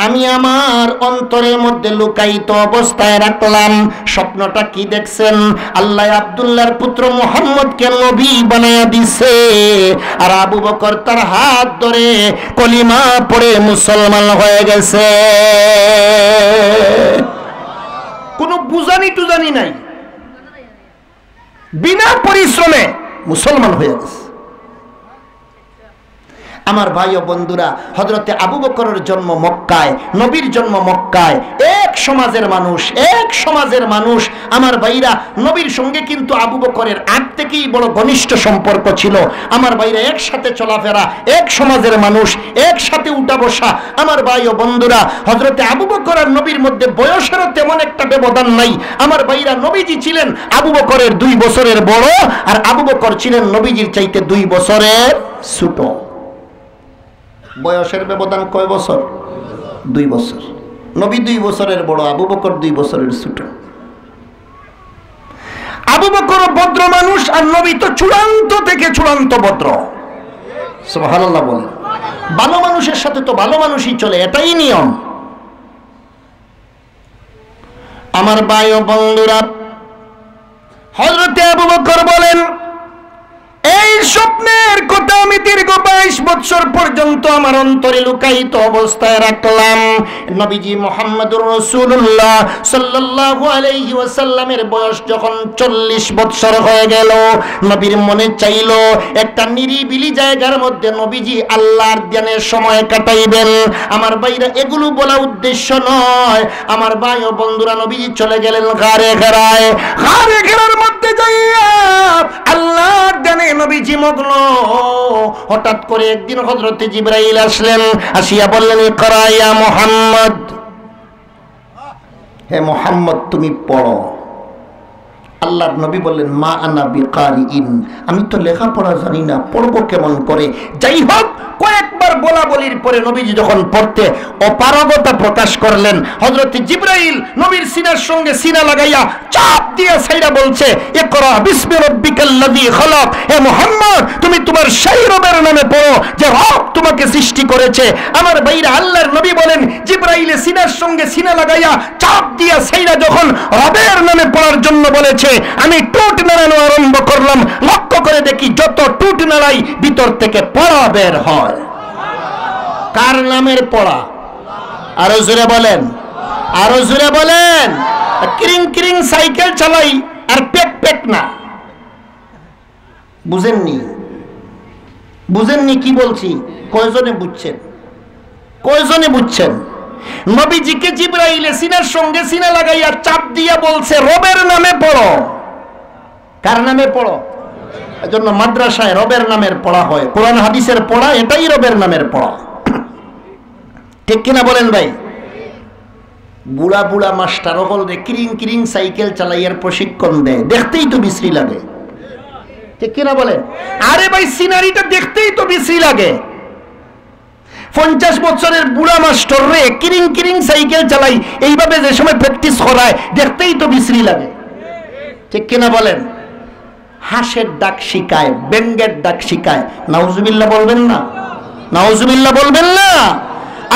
আমি আমার অন্তরের মধ্যে লুকায়িত অবস্থায় রাখলাম। স্বপ্নটা কি দেখছেন? আল্লাহ আব্দুল্লাহর পুত্র মুহাম্মদকে নবী বানায়া দিছে, আর আবু বকর তার হাত ধরে কলিমা পড়ে মুসলমান হয়ে গেছে। কোনো বুঝানি টুজানি নাই, বিনা পরিশ্রমে মুসলমান হয়ে গেছে। আমার ভাই ও বন্ধুরা, হযরতে আবু বকরের জন্ম মক্কায়, নবীর জন্ম মক্কায়। এক সমাজের মানুষ আমার ভাইরা, নবীর সঙ্গে কিন্তু আবু বকরের আগ থেকেই বড় ঘনিষ্ঠ সম্পর্ক ছিল। আমার ভাইরা একসাথে চলাফেরা, এক সমাজের মানুষ, একসাথে উঠা বসা। আমার ভাই ও বন্ধুরা, হযরতে আবু বকর আর নবীর মধ্যে বয়সেরও তেমন একটা ব্যবধান নাই। আমার ভাইরা, নবীজি ছিলেন আবু বকরের 2 বছরের বড়, আর আবু বকর ছিলেন নবীজির চাইতে 2 বছরের ছোট। বয়সের ব্যবধান কয় বছর? 2 বছর। নবী 2 বছরের বড়, আবু বকর 2 বছরের ছোট। আবু বকর ভদ্র মানুষ, আর নবী তো চূড়ান্ত থেকে চূড়ান্ত ভদ্র। সুবহানাল্লাহ বলেন। ভালো মানুষের সাথে তো ভালো মানুষই চলে, এটাই নিয়ম। আমার ভাই ও বন্ধুরা, হযরতে আবু বকর বলেন, এই স্বপ্নের কথা আমি দীর্ঘ 22 বছর পর্যন্ত আমার অন্তরে লুকায়িত অবস্থায় রাখলাম। নবীজি মুহাম্মদুর রাসূলুল্লাহ সাল্লাল্লাহু আলাইহি ওয়াসাল্লামের বয়স যখন 40 বছর হয়ে গেল, নবীর মনে চাইল একটা নিরিবিলি জায়গার মধ্যে নবীজি আল্লাহর ধ্যানের সময় কাটাইবেন। আমার ভাইরা, এগুলো বলা উদ্দেশ্য নয়। আমার ভাই ও বন্ধুরা, নবীজি চলে গেলেন গারে ঘেরায়। গারে ঘেরার মধ্যে যাইয়া আল্লাহর ধ্যানে নবীজি মগ্ন। হঠাৎ করে একদিন হযরতে জিবরাইল আসলেন, আসিয়া বললেন, ইকরা ইয়া মুহাম্মদ, হে মুহাম্মদ তুমি পড়ো। আল্লাহর নবী বললেন, মা আনা বিকারিইন, আমি তো লেখাপড়া জানি না, পড়বো কেমন করে? যাই হোক, কয়েকবার বলা বলির পরে নবীজি যখন পড়তে অপারগতা প্রকাশ করলেন, হযরতে জিবরাইল নবীর সিনার সঙ্গে সিনা লাগাইয়া চাপ দিয়ে সাইরা বলছে, ইকরা বিসমি রাব্বিকাল্লাযী খালাক, হে মুহাম্মদ তুমি তোমার সেই রবের নামে পড়ো যে রব তোমাকে সৃষ্টি করেছে। আমার ভাইরা, আল্লাহর নবী বলেন, জিবরাইলে সিনার সঙ্গে সিনা লাগাইয়া চাপ দিয়ে সাইরা যখন রবের নামে পড়ার জন্য বলেছে, আমি টুট নাড়ানো আরম্ভ করলাম। লক্ষ্য করে দেখি, যত টুট নাড়াই ভিতর থেকে পড়া বের হয়। কার নামের পড়া? আরো জোরে বলেন, আরো জোরে বলেন। কিরিং কিরিং সাইকেল চালাই আর পেক পেক না। বুঝেননি? বুঝেননি কি বলছি? কয়জনে বুঝছেন? কয়জনে বুঝছেন? নবীজিকে জিবরাইল সিনার সঙ্গে সিনা লাগাইয়া চাপ দিয়া বলছে, রবের নামে পড়ো। কার নামে পড়ো? এজন্য মাদ্রাসায় রবের নামের পড়া হয়, কোরআন হাদিসের পড়া, এটাই রবের নামের পড়া। ঠিক কিনা বলেন ভাই? বুড়া বুড়া মাস্টার হল রে কিরিং কিরিং সাইকেল চালাইয়ার প্রশিক্ষণ দেয়, দেখতেই তো বিশ্রী লাগে। ঠিক কিনা বলেন? আরে ভাই, সিনারিটা দেখতেই তো বিশ্রী লাগে। 50 বছরের বুড়া মাস্টার রে কিরিং কিরিং সাইকেল চালাই এইভাবে যে সময় প্র্যাকটিস করায়, দেখতেই তো বিশ্রী লাগে। ঠিক কিনা বলেন? হাঁসের ডাক শিখায়, ব্যাঙের ডাক শিখায়, নাউজুবিল্লাহ বলবেন না? নাউজুবিল্লাহ বলবেন না?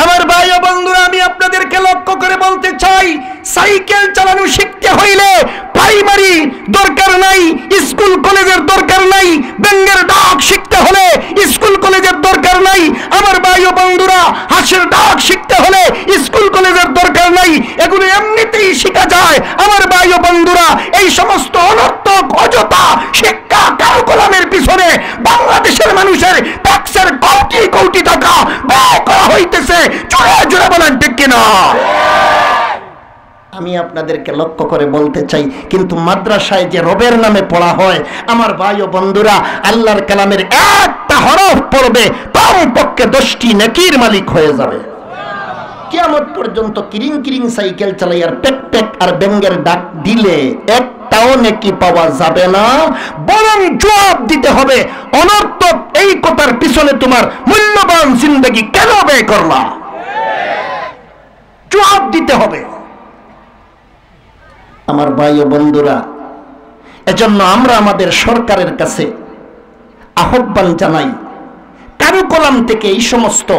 আমার ভাই ও বন্ধুরা, আমি আপনাদেরকে লক্ষ্য করে বলতে চাই, সাইকেল চালানো শিখতে হইলে প্রাইমারি দরকার নাই, স্কুল কলেজের দরকার নাই। ব্যাঙের ডাক শিখতে হলে স্কুল কলেজের দরকার নাই। আমার ভাই ও বন্ধুরা, হাঁসের ডাক শিখতে হলে স্কুল কলেজের দরকার নাই, এগুলো এমনিতেই শেখা যায়। আমার ভাই ও বন্ধুরা, এই সমস্ত অনর্থক অযথা শিক্ষা কারিকুলামের পিছনে বাংলাদেশের মানুষের ট্যাক্সের কোটি কোটি টাকা ব্যয় করা হইতেছে। জোরে জোরে বলেন ঠিক কিনা? আমি আপনাদেরকে লক্ষ্য করে বলতে চাই, কিন্তু মাদ্রাসায় যে রবের নামে পড়া হয়, আমার ভাই ও বন্ধুরা, আল্লাহর কালামের একটা হরফ পড়বে, তার পক্ষে 10টি নেকির মালিক হয়ে যাবে। কিয়ামত পর্যন্ত কিরিং কিরিং সাইকেল চালাই আর পেক পেক আর ব্যাঙের ডাক দিলে একটাও নেকি পাওয়া যাবে না, বরং জবাব দিতে হবে, অনর্থক এই কথার পিছনে তোমার মূল্যবান জিন্দেগি কেন ব্যয় করলা? জবাব দিতে হবে। আমার ভাই ও বন্ধুরা, এজন্য আমরা আমাদের সরকারের কাছে আহ্বান জানাই, কারিকুলাম থেকে এই সমস্ত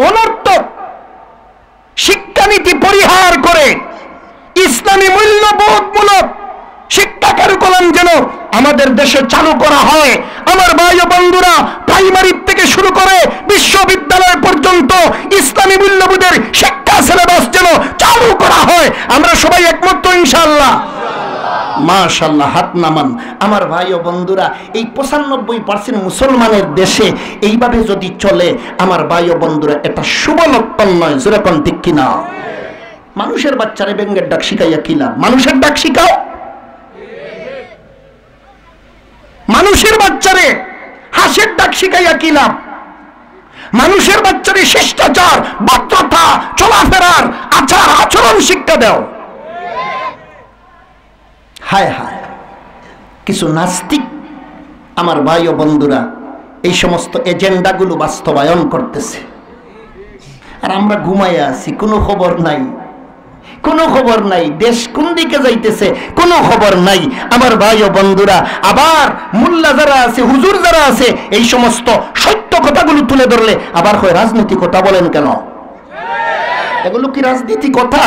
অনর্থক শিক্ষানীতি পরিহার করে ইসলামী মূল্যবোধমূলক শিক্ষা কারিকুলাম যেন আমাদের দেশে চালু করা হয়। আমার ভাই ও বন্ধুরা, প্রাইমারি থেকে শুরু করে বিশ্ববিদ্যালয় পর্যন্ত ইসলামী মূল্যবোধের শিক্ষা সিলেবাস যেন চালু করা হয়। আমরা সবাই একমত তো ইনশাআল্লাহ? মাশাআল্লাহ, হাত নামান। আমার ভাই ও বন্ধুরা, এই 95% মুসলমানের দেশে এইভাবে যদি চলে, আমার ভাই ও বন্ধুরা, এটা শুভ লক্ষণ নয়। যেরকম ঠিক কিনা? মানুষের বাচ্চারে ব্যাঙের ডাক শিখাইয়া কি লাভ? মানুষের ডাক শিখাও। মানুষের বাচ্চারে হাঁসের ডাক শিখাইয়া কি লাভ? মানুষের বাচ্চারে শিষ্টাচার, ভদ্রতা, চলাফেরার আচার আচরণ শিক্ষা দাও। হায় হায়, কিছু নাস্তিক আমার ভাই ও বন্ধুরা এই সমস্ত এজেন্ডাগুলো বাস্তবায়ন করতেছে, আর আমরা ঘুমাইয়া আছি, কোনো খবর নাই। কোনো খবর নাই, দেশ কোন দিকে যাইতেছে কোনো খবর নাই। আমার ভাই ও বন্ধুরা, আবার মোল্লা যারা আছে, হুজুর যারা আছে, এই সমস্ত সত্য কথাগুলো তুলে ধরলে আবার হয় রাজনীতি কথা বলেন কেন? এগুলো কি রাজনীতি কথা?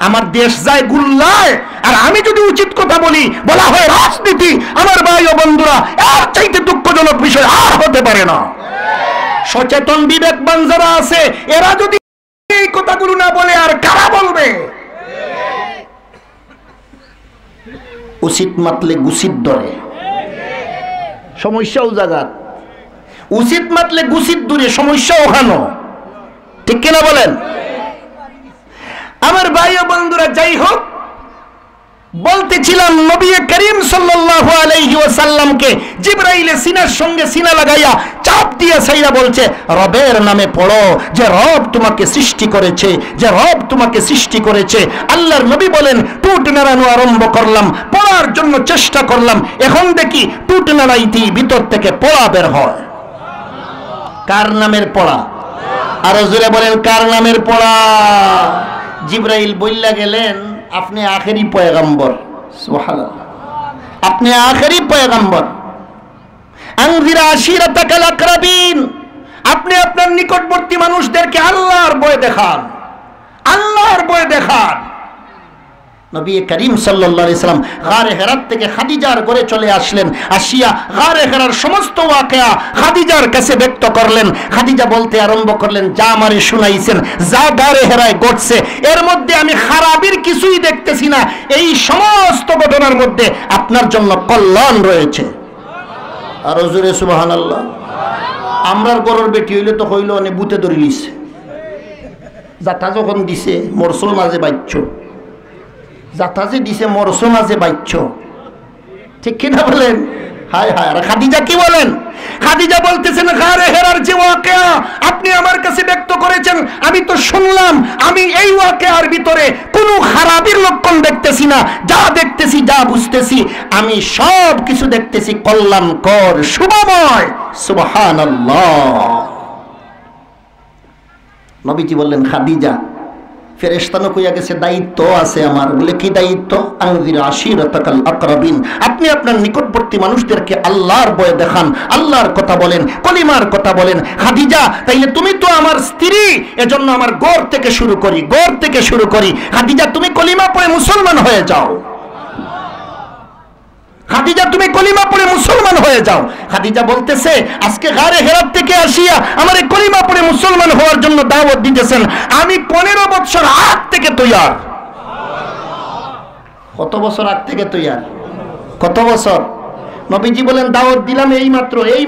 আমার দেশ যায় গুল্লায়, আর আমি যদি উচিত কথা বলি বলা হয় রাজনীতি। আমার ভাই ও বন্ধুরা, এর চাইতে দুঃখজনক বিষয় আর হতে পারে না। সচেতন বিবেকবান যারা আছে, এরা যদি এই কথাগুলো না বলে আর কারা বলবে? উচিত মাতলে গুছিত ধরে, সমস্যাও জাগাত। উচিত মাতলে গুছিত দূরে, সমস্যা ওখানো, ঠিক কিনা বলেন? আমার ভাই ও বন্ধুরা, যাই হোক, বলতেছিলাম নবী করিম সাল্লাল্লাহু আলাইহি ওয়াসাল্লামকে জিবরাইলে সিনার সঙ্গে সিনা লাগাইয়া চাপ দিয়া সাইরা বলছে, রবের নামে পড়ো, যে রব তোমাকে সৃষ্টি করেছে, যে রব তোমাকে সৃষ্টি করেছে। আল্লাহর নবী বলেন, টুট নাড়ানো আরম্ভ করলাম, পড়ার জন্য চেষ্টা করলাম, এখন দেখি টুট নাড়াইতেই ভিতর থেকে পড়া বের হয়। কার নামের পড়া? আরো জোরে বলেন, কার নামের পড়া? জিবরাইল বইলা গেলেন, আপনি আখেরি পয়গম্বর। সুবহানাল্লাহ, আপনি আখেরি পয়গম্বর। আনজিরা আশিরাতাকাল আকরাবিন, আপনি আপনার নিকটবর্তী মানুষদেরকে আল্লাহর ভয় দেখান, আল্লাহর ভয় দেখান। নবী করিম সাল্লাল্লাহু আলাইহি সাল্লাম গারে হেরাত থেকে খাদিজার ঘরে চলে আসলেন। আসিয়া গারে হেরার সমস্ত ওয়াকিয়া খাদিজার কাছে ব্যক্ত করলেন। খাদিজা বলতে আরম্ভ করলেন, যা আমারে শুনাইছেন, যা গারে হেরায় ঘটছে, এর মধ্যে আমি খারাপির কিছুই দেখতেছি না। এই সমস্ত ঘটনার মধ্যে আপনার জন্য কল্যাণ রয়েছে। আর হুজুরে সুবহানাল্লাহ। আমরার গরুর বেটি হইলে তো হইল অনেক বুতে ধরে লিছে, যাতা যখন দিছে মরসুল মাঝে বাইচ্ছ, যাতা যে দিছে মরসুল মাঝে বাইচ্ছ, ঠিক কিনা বলেন? হায় হায়। আর খাদিজা কি বলেন? খাদিজা বলতেছেন, গারে হেরার যে ওয়াকিয়া আপনি আমার কাছে ব্যক্ত করেছেন, আমি তো শুনলাম, আমি এই ওয়াকিয়ার ভিতরে কোনো খারাপির লক্ষণ দেখতেছি না। যা দেখতেছি, যা বুঝতেছি, আমি সব কিছু দেখতেছি কল্যাণকর, শুভময়। সুবহানাল্লাহ। নবীজি বললেন, খাদিজা, ফেরেশতানো কইয়া গেছে দায়িত্ব আছে আমার। বলে, কি দায়িত্ব? আনজিরা আশিরাতাকাল আকরাবিন, আপনি আপনার নিকটবর্তী মানুষদেরকে আল্লাহর ভয় দেখান, আল্লাহর কথা বলেন, কলিমার কথা বলেন। খাদিজা, তাইলে তুমি তো আমার স্ত্রী, এজন্য আমার ঘর থেকে শুরু করি, ঘর থেকে শুরু করি। খাদিজা, তুমি কলিমা পড়ে মুসলমান হয়ে যাও। খাদিজা, তুমি কলিমা পড়ে মুসলমান হয়ে যাও। খাদিজা বলতেছে, আজকে গারে হেরাত থেকে আসিয়া আমার এই কলিমা পড়ে মুসলমান হওয়ার জন্য দাওয়াত দিতেছেন, আমি 15 বছর আগ থেকে তৈয়ার। কত বছর আগ থেকে তৈয়ার? কত বছর? নবীজি বলেন, দাওয়াত দিলাম এই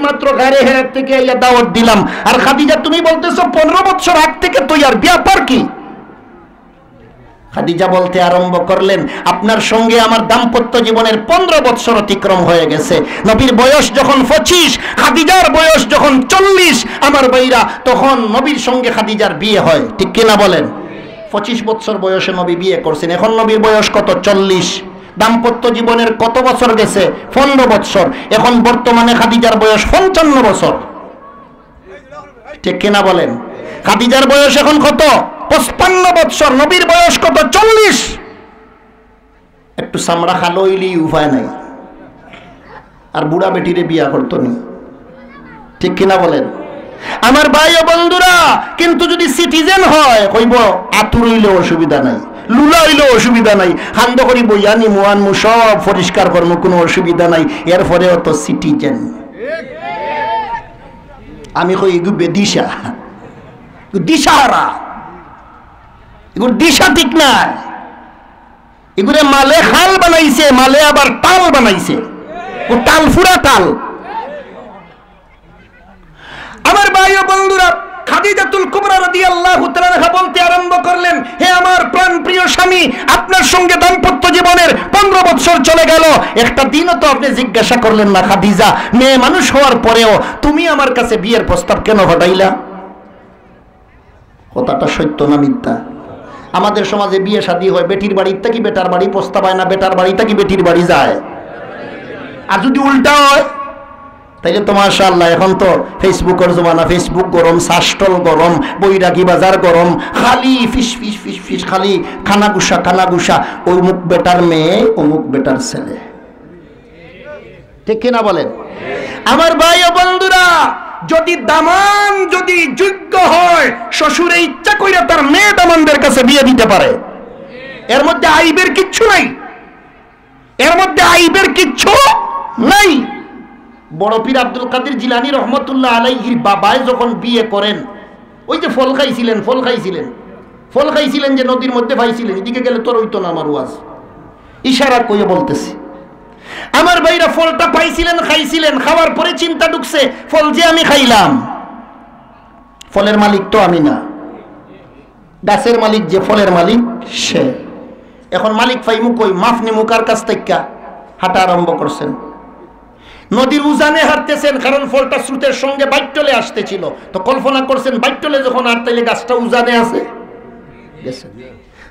মাত্র গারে হেরাত থেকে আইয়া দাওয়াত দিলাম। আর খাদিজা, তুমি বলতেছো 15 বছর আগ থেকে তৈয়ার, ব্যাপার কি? খাদিজা বলতে আরম্ভ করলেন, আপনার সঙ্গে আমার দাম্পত্য জীবনের 15 বছর অতিক্রম হয়ে গেছে। নবীর বয়স যখন 25, খাদিজার বয়স যখন 40, আমার ভাইরা, তখন নবীর সঙ্গে খাদিজার বিয়ে হয়, ঠিক কিনা বলেন? 25 বছর বয়সে নবী বিয়ে করছেন, এখন নবীর বয়স কত? 40। দাম্পত্য জীবনের কত বছর গেছে? 15 বছর। এখন বর্তমানে খাদিজার বয়স 55 বছর, ঠিক কিনা বলেন? খাদিজার বয়স এখন কত? 55 বছর। নবীর বয়স কত? 40। একটু চামড়া খালো হইলি উপায় নাই, আর বুড়া বেটিরে বিয়া করতো নি, ঠিক কিনা বলেন? আমার ভাই ও বন্ধুরা, কিন্তু যদি সিটিজেন হয়, কইব আতুর হইলে অসুবিধা নাই, লুলা হইলে অসুবিধা নাই, হান্দ করি বইয়ানি মুয়ানমু সব পরিষ্কার করব, কোনো অসুবিধা নাই। এরপরেও তো সিটিজেন। আমি কই এগু বেদিশা, দিশাহারা, এগুলো দিশা ঠিক নাই। এগুলো মালে খাল বানাইছে, মালে আবার তাল বানাইছে, ও তাল ফুরা তাল। আমার ভাই ও বন্ধুরা, খাদিজাতুল কুবরা রাদিয়াল্লাহু তাআলা বলতে আরম্ভ করলেন, হে আমার প্রাণ প্রিয় স্বামী, আপনার সঙ্গে দাম্পত্য জীবনের 15 বছর চলে গেল, একটা দিনও তো আপনি জিজ্ঞাসা করলেন না, খাদিজা, মেয়ে মানুষ হওয়ার পরেও তুমি আমার কাছে বিয়ের প্রস্তাব কেন ঘটাইলা? কথাটা সত্য না মিথ্যা? আমাদের সমাজে বিয়ে শাদী হয়, বেটির বাড়ির থেকে বেটার বাড়ি প্রস্তাব হয় না, বেটার বাড়ি থেকে বেটির বাড়ি যায়। আর যদি উল্টা হয়, তাইলে তো মাশাআল্লাহ, এখন তো ফেসবুকের জমানা, ফেসবুক গরম, শাসটল গরম, বৈরাগী বাজার গরম, খালি ফিস ফিস ফিস ফিস, খালি খানাগুসা খানাগুসা, অমুক বেটার মেয়ে অমুক বেটার ছেলে, ঠিক কিনা বলেন? আমার ভাই ও বন্ধুরা, যদি দামান যদি যোগ্য হয়, শ্বশুরে ইচ্ছা কইরা তার মেয়ে দামানদের কাছে বিয়ে দিতে পারে। এর মধ্যে আইবের কিচ্ছু নাই, এর মধ্যে আইবের কিচ্ছু নাই। বড় পীর আব্দুল কাদের জিলানী রহমতুল্লাহ আলাইহির বাবায় যখন বিয়ে করেন, ওই যে ফল খাইছিলেন, ফল খাইছিলেন, ফল খাইছিলেন যে নদীর মধ্যে পাইছিলেন, এদিকে গেলে তোর হইতো না আমার ওয়াজ, ইশারা কইয়া বলতেছি। আমার ভাইরা ফলটা পাইছিলেন, খাইছিলেন, খাওয়ার পরে চিন্তা ঢুকছে, ফল যে আমি খাইলাম, ফলের মালিক তো আমি না, গাছের মালিক যে ফলের মালিক সে। এখন মালিক পাইমু কই? মাফ নিমু কার কাছ থেকে? হাঁটা আরম্ভ করছেন, নদীর উজানে হাঁটতেছেন, কারণ ফলটা স্রোতের সঙ্গে বাইটলে আসতেছিল। তো কল্পনা করছেন বাইটলে যখন আর, তাইলে গাছটা উজানে আছে,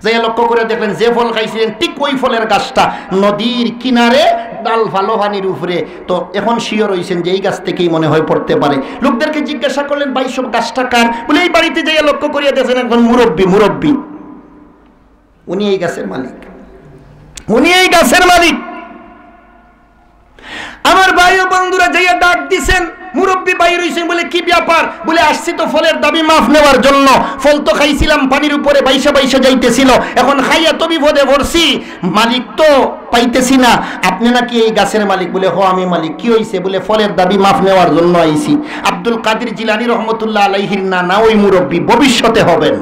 যাইয়া লক্ষ্য করে দেখলেন যে ফল খাইছিলেন ঠিক ওই ফলের গাছটা নদীর কিনারে, ডাল ভালো পানির উপরে। তো এখন শিওর হইছেন যে এই গাছ থেকেই মনে হয় পড়তে পারে। লোকদেরকে জিজ্ঞাসা করলেন, ভাই সব গাছটা কার? বলে এই বাড়িতে যাইয়া লক্ষ্য করিয়া দেখছেন একজন মুরব্বী, মুরব্বী, উনি এই গাছের মালিক, উনি এই গাছের মালিক। আমার ভাই ও বন্ধুরা যাইয়া ডাক দিছেন, মুরব্বী বাইর হইছেন, বলে কি ব্যাপার? বলে আসছি তো ফলের দাবি মাফ নেওয়ার জন্য, ফল তো খাইছিলাম পানির উপরে বাইসা বাইসা যাইতেছিল, এখন খাইয়া তো বিপদে পড়ছি, মালিক তো পাইতেছি না, আপনি নাকি এই গাছের মালিক? বলে হ আমি মালিক। কি হইছে? বলে ফলের দাবি মাফ নেওয়ার জন্য আইছি। আব্দুল কাদের জিলানী রহমতুল্লাহ আলাইহির নানা ওই মুরব্বী, ভবিষ্যতে হবেন।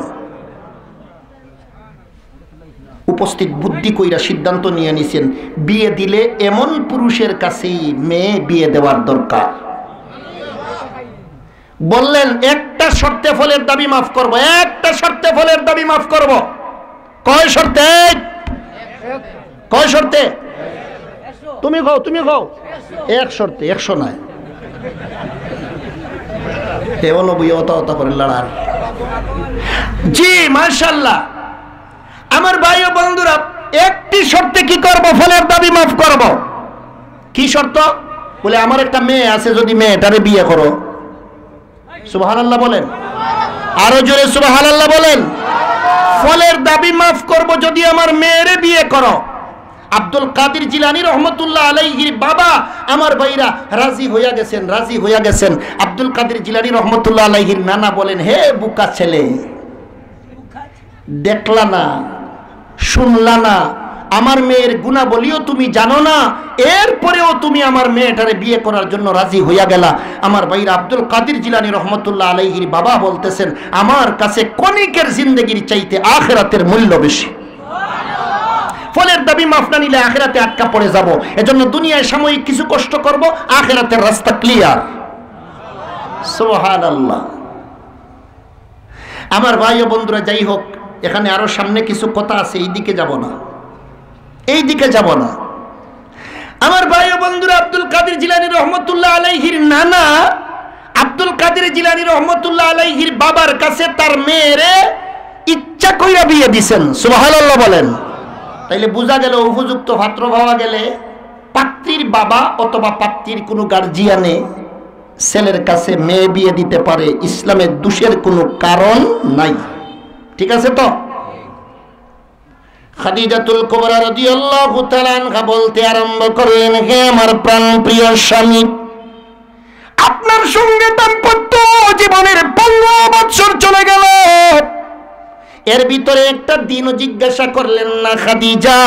উপস্থিত বুদ্ধি কইরা সিদ্ধান্ত নিয়ে নিছেন, বিয়ে দিলে এমন পুরুষের কাছেই মেয়ে বিয়ে দেওয়ার দরকার। বললেন একটা শর্তে ফলের দাবি মাফ করব, একটা শর্তে ফলের দাবি মাফ করব। কয় শর্তে? কয় শর্তে? তুমি কও, তুমি কও। এক শর্তে, 100 নয়। কেবল অতা করে লড়ার। জি মাশাআল্লাহ। আমার ভাই ও বন্ধুরা, একটি শর্তে কি করব? ফলের দাবি মাফ করব। কি শর্ত? বলে আমার একটা মেয়ে আছে, যদি মেয়েটারে বিয়ে করো। সুবহানাল্লাহ বলেন, আরো জোরে সুবহানাল্লাহ বলেন। ফলের দাবি মাফ করব যদি আমার মেয়েরে বিয়ে করো। আব্দুল কাদের জিলানী রহমতুল্লাহ আলাইহির বাবা আমার ভাইরা রাজি হইয়া গেছেন, রাজি হইয়া গেছেন। আব্দুল কাদের জিলানী রহমতুল্লাহ আলাইহির নানা বলেন, হে বুকা ছেলে, দেখলা না, শুনলা না, আমার মেয়ের গুণাবলীও তুমি জানো না, এরপরেও তুমি আমার মেয়েটারে বিয়ে করার জন্য রাজি হইয়া গেলা। আমার ভাইরা আব্দুল কাদের জিলানী রহমতুল্লাহ আলাইহির বাবা বলতেছেন, আমার কাছে ক্ষণিকের জিন্দেগির চাইতে আখিরাতের মূল্য বেশি। ফলের দাবি মাফ না নিলে আখিরাতে আটকা পড়ে যাব। এজন্য দুনিয়ায় সাময়িক কিছু কষ্ট করব, আখিরাতের রাস্তা ক্লিয়ার। সুবহানাল্লাহ। আমার ভাই ও বন্ধুরা, যাই হোক, এখানে আরো সামনে কিছু কথা আছে, এই দিকে যাব না, এই দিকে যাব না। আমার ভাই ও বন্ধুরা, আব্দুল কাদের জিলানী রহমতুল্লাহ আলাইহির নানা আব্দুল কাদের জিলানী রহমতুল্লাহ আলাইহির বাবার কাছে তার মেয়েরে ইচ্ছা কইরা বিয়ে দিছেন। সুবহানাল্লাহ বলেন। তাইলে বোঝা গেল, উপযুক্ত পাত্র পাওয়া গেলে পাত্রীর বাবা অথবা পাত্রীর কোনো গার্জিয়ানে ছেলের কাছে মেয়ে বিয়ে দিতে পারে। ইসলামের দোষের কোনো কারণ নাই। ঠিক আছে তো? খাদিজাতুল কুবরা রাদিয়াল্লাহু তাআলা আনহা বলতে আরম্ভ করলেন, হে আমার প্রাণপ্রিয় স্বামী, আপনার সঙ্গে দাম্পত্য জীবনের 15 বছর চলে গেল, এর ভিতরে একটা দিনও জিজ্ঞাসা করলেন না, খাদিজা,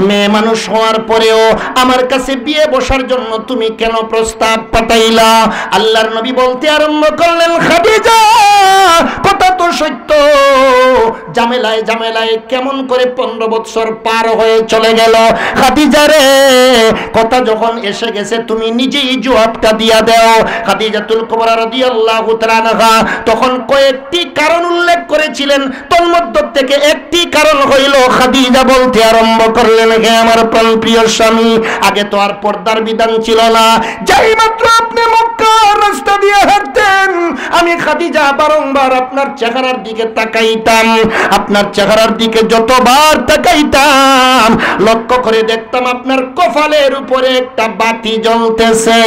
মেয়ে মানুষ হওয়ার পরেও আমার কাছে বিয়ে বসার জন্য তুমি কেন প্রস্তাব পাঠাইলা? আল্লাহর নবী বলতে আরম্ভ করলেন, খাদিজা, কথা তো সত্য, ঝামেলায় ঝামেলায় কেমন করে 15 বছর পার হয়ে চলে গেল। খাদিজা রে, কথা যখন এসে গেছে তুমি নিজেই জবাবটা দিয়া দাও। খাদিজাতুল কুবরা রাদিয়াল্লাহু তাআলা আনহা তখন কয়েকটি কারণ উল্লেখ করেছিলেন। তন্মধ্য থেকে একটি কারণ হইল খাদিজা বলতে আরম্ভ করলেন, হে আমার প্রাণপ্রিয় স্বামী, আগে তো আর পর্দার বিধান ছিল না। যাই মাত্র আপনি মক্কার রাস্তা দিয়ে হাঁটতেন, আমি খাদিজা বারংবার আপনার চেহারার দিকে তাকাইতাম। আপনার চেহারার দিকে যতবার তাকাইতাম, লক্ষ্য করে দেখতাম আপনার কপালের উপরে একটা বাতি জ্বলতেছে।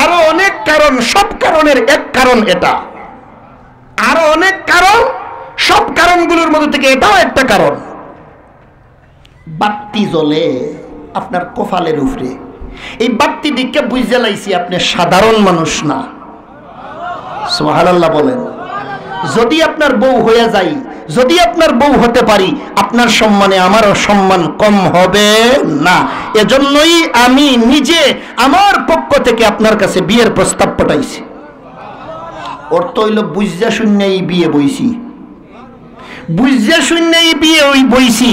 আরো অনেক কারণ, সব কারণের এক কারণ এটা। আরো অনেক কারণ, সব কারণগুলোর মধ্যে থেকে এটাও একটা কারণ। বাতি জ্বলে আপনার কপালের উপরে, এই বাতি দিকে বুঝে লাইছি আপনি সাধারণ মানুষ না। সুবহানাল্লাহ বলেন। যদি আপনার বউ হয়ে যাই, যদি আপনার বউ হতে পারি, আপনার সম্মানে আমারও সম্মান কম হবে না। এজন্যই আমি নিজে আমার পক্ষ থেকে আপনার কাছে বিয়ের প্রস্তাব পাঠাইছি। অর্থ হইল বুঝা শূন্যই বিয়ে বইছি, বুঝা শূন্যই বিয়ে ওই বইছি।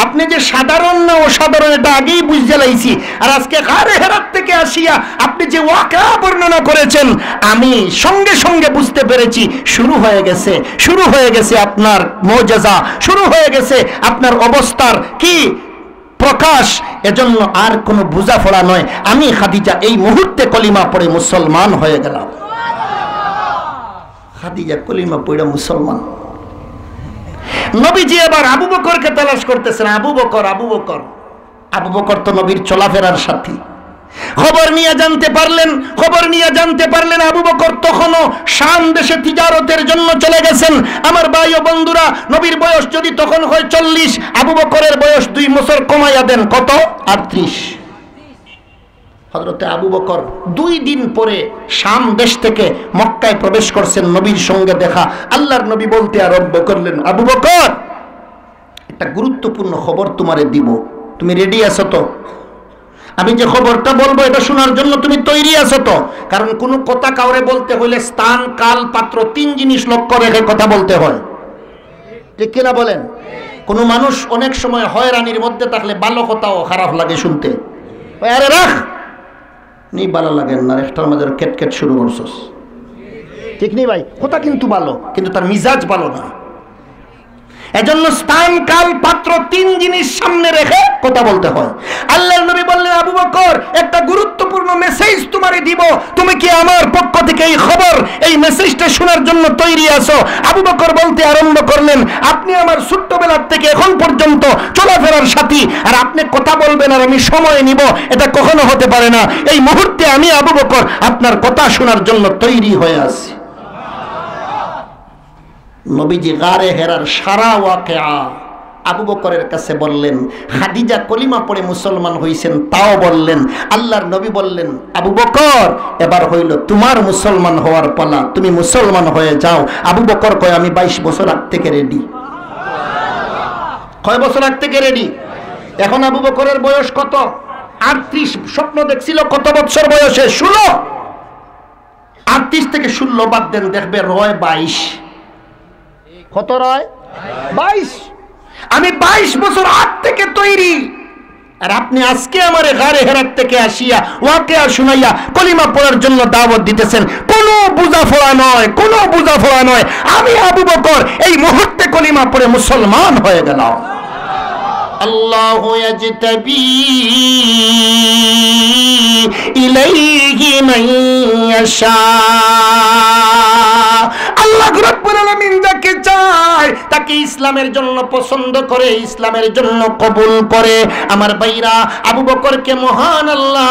আপনি যে সাধারণ না অসাধারণ এটা আগেই বুঝে লাইছি। আর আজকে গারে হেরাত থেকে আসিয়া আপনি যে ওয়াকা বর্ণনা করেছেন, আমি সঙ্গে সঙ্গে বুঝতে পেরেছি শুরু হয়ে গেছে, শুরু হয়ে গেছে আপনার মুআজিজা, শুরু হয়ে গেছে আপনার অবস্থার কি প্রকাশ। এজন্য আর কোনো বুঝাফোড়া নয়। আমি খাদিজা এই মুহূর্তে কলিমা পড়ে মুসলমান হয়ে গেলাম। খাদিজা কলিমা পড়ে মুসলমান। নবীজি এবার আবু বকরকে তালাশ করতেছেন। আবু বকর, আবু বকর, আবু বকর তো নবীর চলাফেরার সাথী। খবর নিয়ে জানতে পারলেন, খবর নিয়ে জানতে পারলেন আবু বকর তখনও শাম দেশে তিজারতের জন্য চলে গেছেন। আমার ভাই ও বন্ধুরা, নবীর বয়স যদি তখন হয় 40, আবু বকরের বয়স 2 বছর কমাইয়া দেন, কত? 38। হযরতে আবু বকর 2 দিন পরে শাম দেশ থেকে মক্কায় প্রবেশ করছেন। নবীর সঙ্গে দেখা। আল্লাহর নবী বলতে আরম্ভ করলেন, আবু বকর, একটা গুরুত্বপূর্ণ খবর তোমারে দিব, তুমি রেডি আছো তো? আমি যে খবরটা বলবো এটা শোনার জন্য তুমি তৈরি আছো তো? কারণ কোনো কথা কাউরে বলতে হইলে স্থান, কাল, পাত্র 3 জিনিস লক্ষ্য রেখে কথা বলতে হয়, ঠিক কিনা বলেন? কোনো মানুষ অনেক সময় হয়রানির মধ্যে থাকলে ভালো কথাও খারাপ লাগে শুনতে। আরে রাখ, নি ভালো লাগেন না, একটার মাঝে কেটকেট শুরু করছস, ঠিক নেই ভাই? কথা কিন্তু ভালো, কিন্তু তার মিজাজ ভালো না। এজন্য স্থান, কাল, পাত্র 3 জিনিস সামনে রেখে কথা বলতে হয়। আল্লাহর নবী বললেন, আবু বকর, একটা গুরুত্বপূর্ণ মেসেজ তোমারে দিব, তুমি কি আমার পক্ষ থেকে এই খবর, এই মেসেজটা শোনার জন্য তৈরি আছো? আবু বকর বলতে আরম্ভ করলেন, আপনি আমার ছোট্টবেলার থেকে এখন পর্যন্ত চলাফেরার সাথী, আর আপনি কথা বলবেন আর আমি সময় নিব, এটা কখনো হতে পারে না। এই মুহূর্তে আমি আবু বকর আপনার কথা শোনার জন্য তৈরি হয়ে আছি। নবীজি গারে হেরার সারা ওয়াকিয়া আবু বকরের কাছে বললেন। খাদিজা কলিমা পড়ে মুসলমান হইছেন তাও বললেন। আল্লাহর নবী বললেন, আবু বকর, এবার হইল তোমার মুসলমান হওয়ার পালা, তুমি মুসলমান হয়ে যাও। আবু বকর কয়, আমি 22 বছর আগ থেকে রেডি। কয় বছর আগ থেকে রেডি? এখন আবু বকরের বয়স কত? 38। স্বপ্ন দেখছিল কত বছর বয়সে? 16। 38 থেকে 16 বাদ দেন, দেখবে রয় 22। কত রয়? 22। আমি 22 বছর আগ থেকে তৈরি। আর আপনি আজকে আমারে গারে হেরাত থেকে আসিয়া ওয়াকিয়া শুনাইয়া কলিমা পড়ার জন্য দাওয়াত দিতেছেন। কোনো বুঝাফোড়া নয়, কোনো বুঝাফোড়া নয়। আমি আবু বকর এই মুহূর্তে কলিমা পড়ে মুসলমান হয়ে গেলাম। আল্লাহু ইয়াজতাবি ইলাইহি মান ইয়াশা। আল্লাহ রাব্বুল আলামিন যাকে চায় তাকে ইসলামের জন্য পছন্দ করে, ইসলামের জন্য কবুল করে। আমার ভাইরা, আবু বকরকে মহান আল্লাহ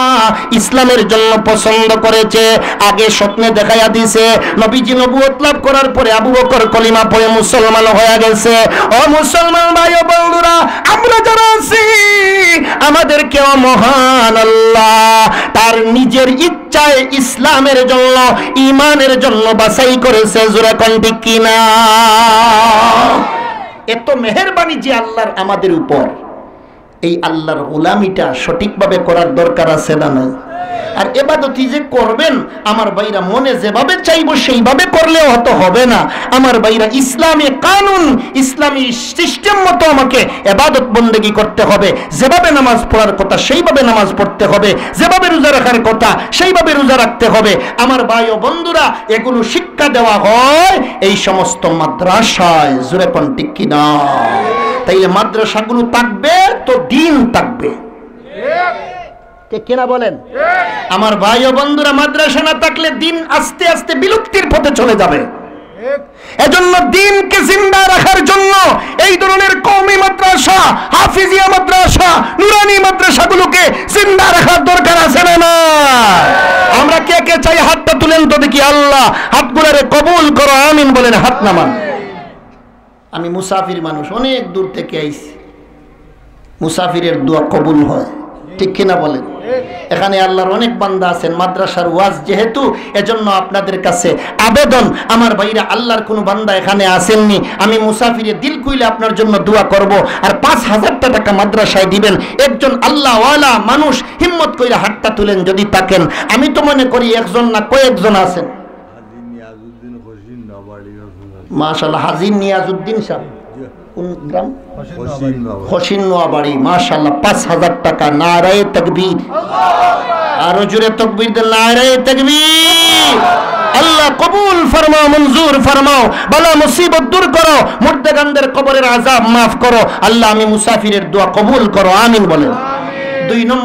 ইসলামের জন্য পছন্দ করেছে। আগে স্বপ্নে দেখাইয়া দিয়েছে, নবীজি নবুয়ত লাভ করার পরে আবু বকর কলিমা পড়ে মুসলমান হয়ে গেছে। ও মুসলমান ভাই ও বন্ধুরা, আমরা যারা আছি আমাদেরকেও মহান আল্লাহ তার নিজের ইচ্ছায় ইসলামের জন্য, ঈমানের জন্য বাছাই করেছে। জোরে কোন ঠিক কিনা? এত মেহেরবানি যে আল্লাহর আমাদের উপর, এই আল্লাহর গোলামিটা সঠিকভাবে করার দরকার আছে না নাই? আর ইবাদতই যে করবেন আমার ভাইরা মনে যেভাবে চাইবো সেইভাবে করলেও হয়তো হবে না। আমার ভাইরা ইসলামী কানুন, ইসলামী সিস্টেম মতো আমাকে ইবাদত বন্দেগী করতে হবে। যেভাবে নামাজ পড়ার কথা সেইভাবে নামাজ পড়তে হবে, যেভাবে রোজা রাখার কথা সেইভাবে রোজা রাখতে হবে। আমার ভাই ও বন্ধুরা, এগুলো শিক্ষা দেওয়া হয় এই সমস্ত মাদ্রাসায়। জোরে কোন ঠিক কিনা? তাইলে মাদ্রাসাগুলো থাকবে তো দিন থাকবে, ঠিক কিনা বলেন? আমার ভাই ও বন্ধুরা, মাদ্রাসা না থাকলে দিন আস্তে আস্তে বিলুপ্তির পথে চলে যাবে। এজন্য দিনকে জিন্দা রাখার জন্য এই ধরনের কওমি মাদ্রাসা, হাফিজিয়া মাদ্রাসা, নুরানি মাদ্রাসাগুলোকে জিন্দা রাখার দরকার আছে না না? আমরা কে কে চাই হাতটা তুলেন তো দেখি। আল্লাহ হাতগুলোরে কবুল করো, আমিন বলেন। হাত নামান। আমি মুসাফির মানুষ, অনেক দূর থেকে আইছি। মুসাফিরের দোয়া কবুল হয়, ঠিক কিনা বলেন? এখানে আল্লাহর অনেক বান্দা আছেন, মাদ্রাসার ওয়াজ যেহেতু, এজন্য আপনাদের কাছে আবেদন, আমার ভাইরা আল্লাহর কোনো বান্দা এখানে আসেননি, আমি মুসাফিরে দিল কইলে আপনার জন্য দোয়া করব। আর 5,000 টাকা মাদ্রাসায় দিবেন। একজন আল্লাহওয়ালা মানুষ হিম্মত কইরা হাতটা তুলেন যদি থাকেন। আমি তো মনে করি একজন না কয়েকজন আছেন। মাশাআল্লাহ, হাজী নিয়াজউদ্দিন সাহেব, কোন গ্রাম? খসিন নোয়াবাড়ি। মাশাআল্লাহ, 5,000 টাকা। নারায়ে তাকবীর, আরো জোরে তাকবীর দেন। নারায়ে তাকবীর। আল্লাহ কবুল ফরমাও, মঞ্জুর ফরমাও, বালা মুসিবত দূর করো, মুর্দাগানদের কবরের আযাব মাফ করো। আল্লাহ আমি মুসাফিরের দোয়া কবুল করো, আমিন বলেন। 2 নম্বর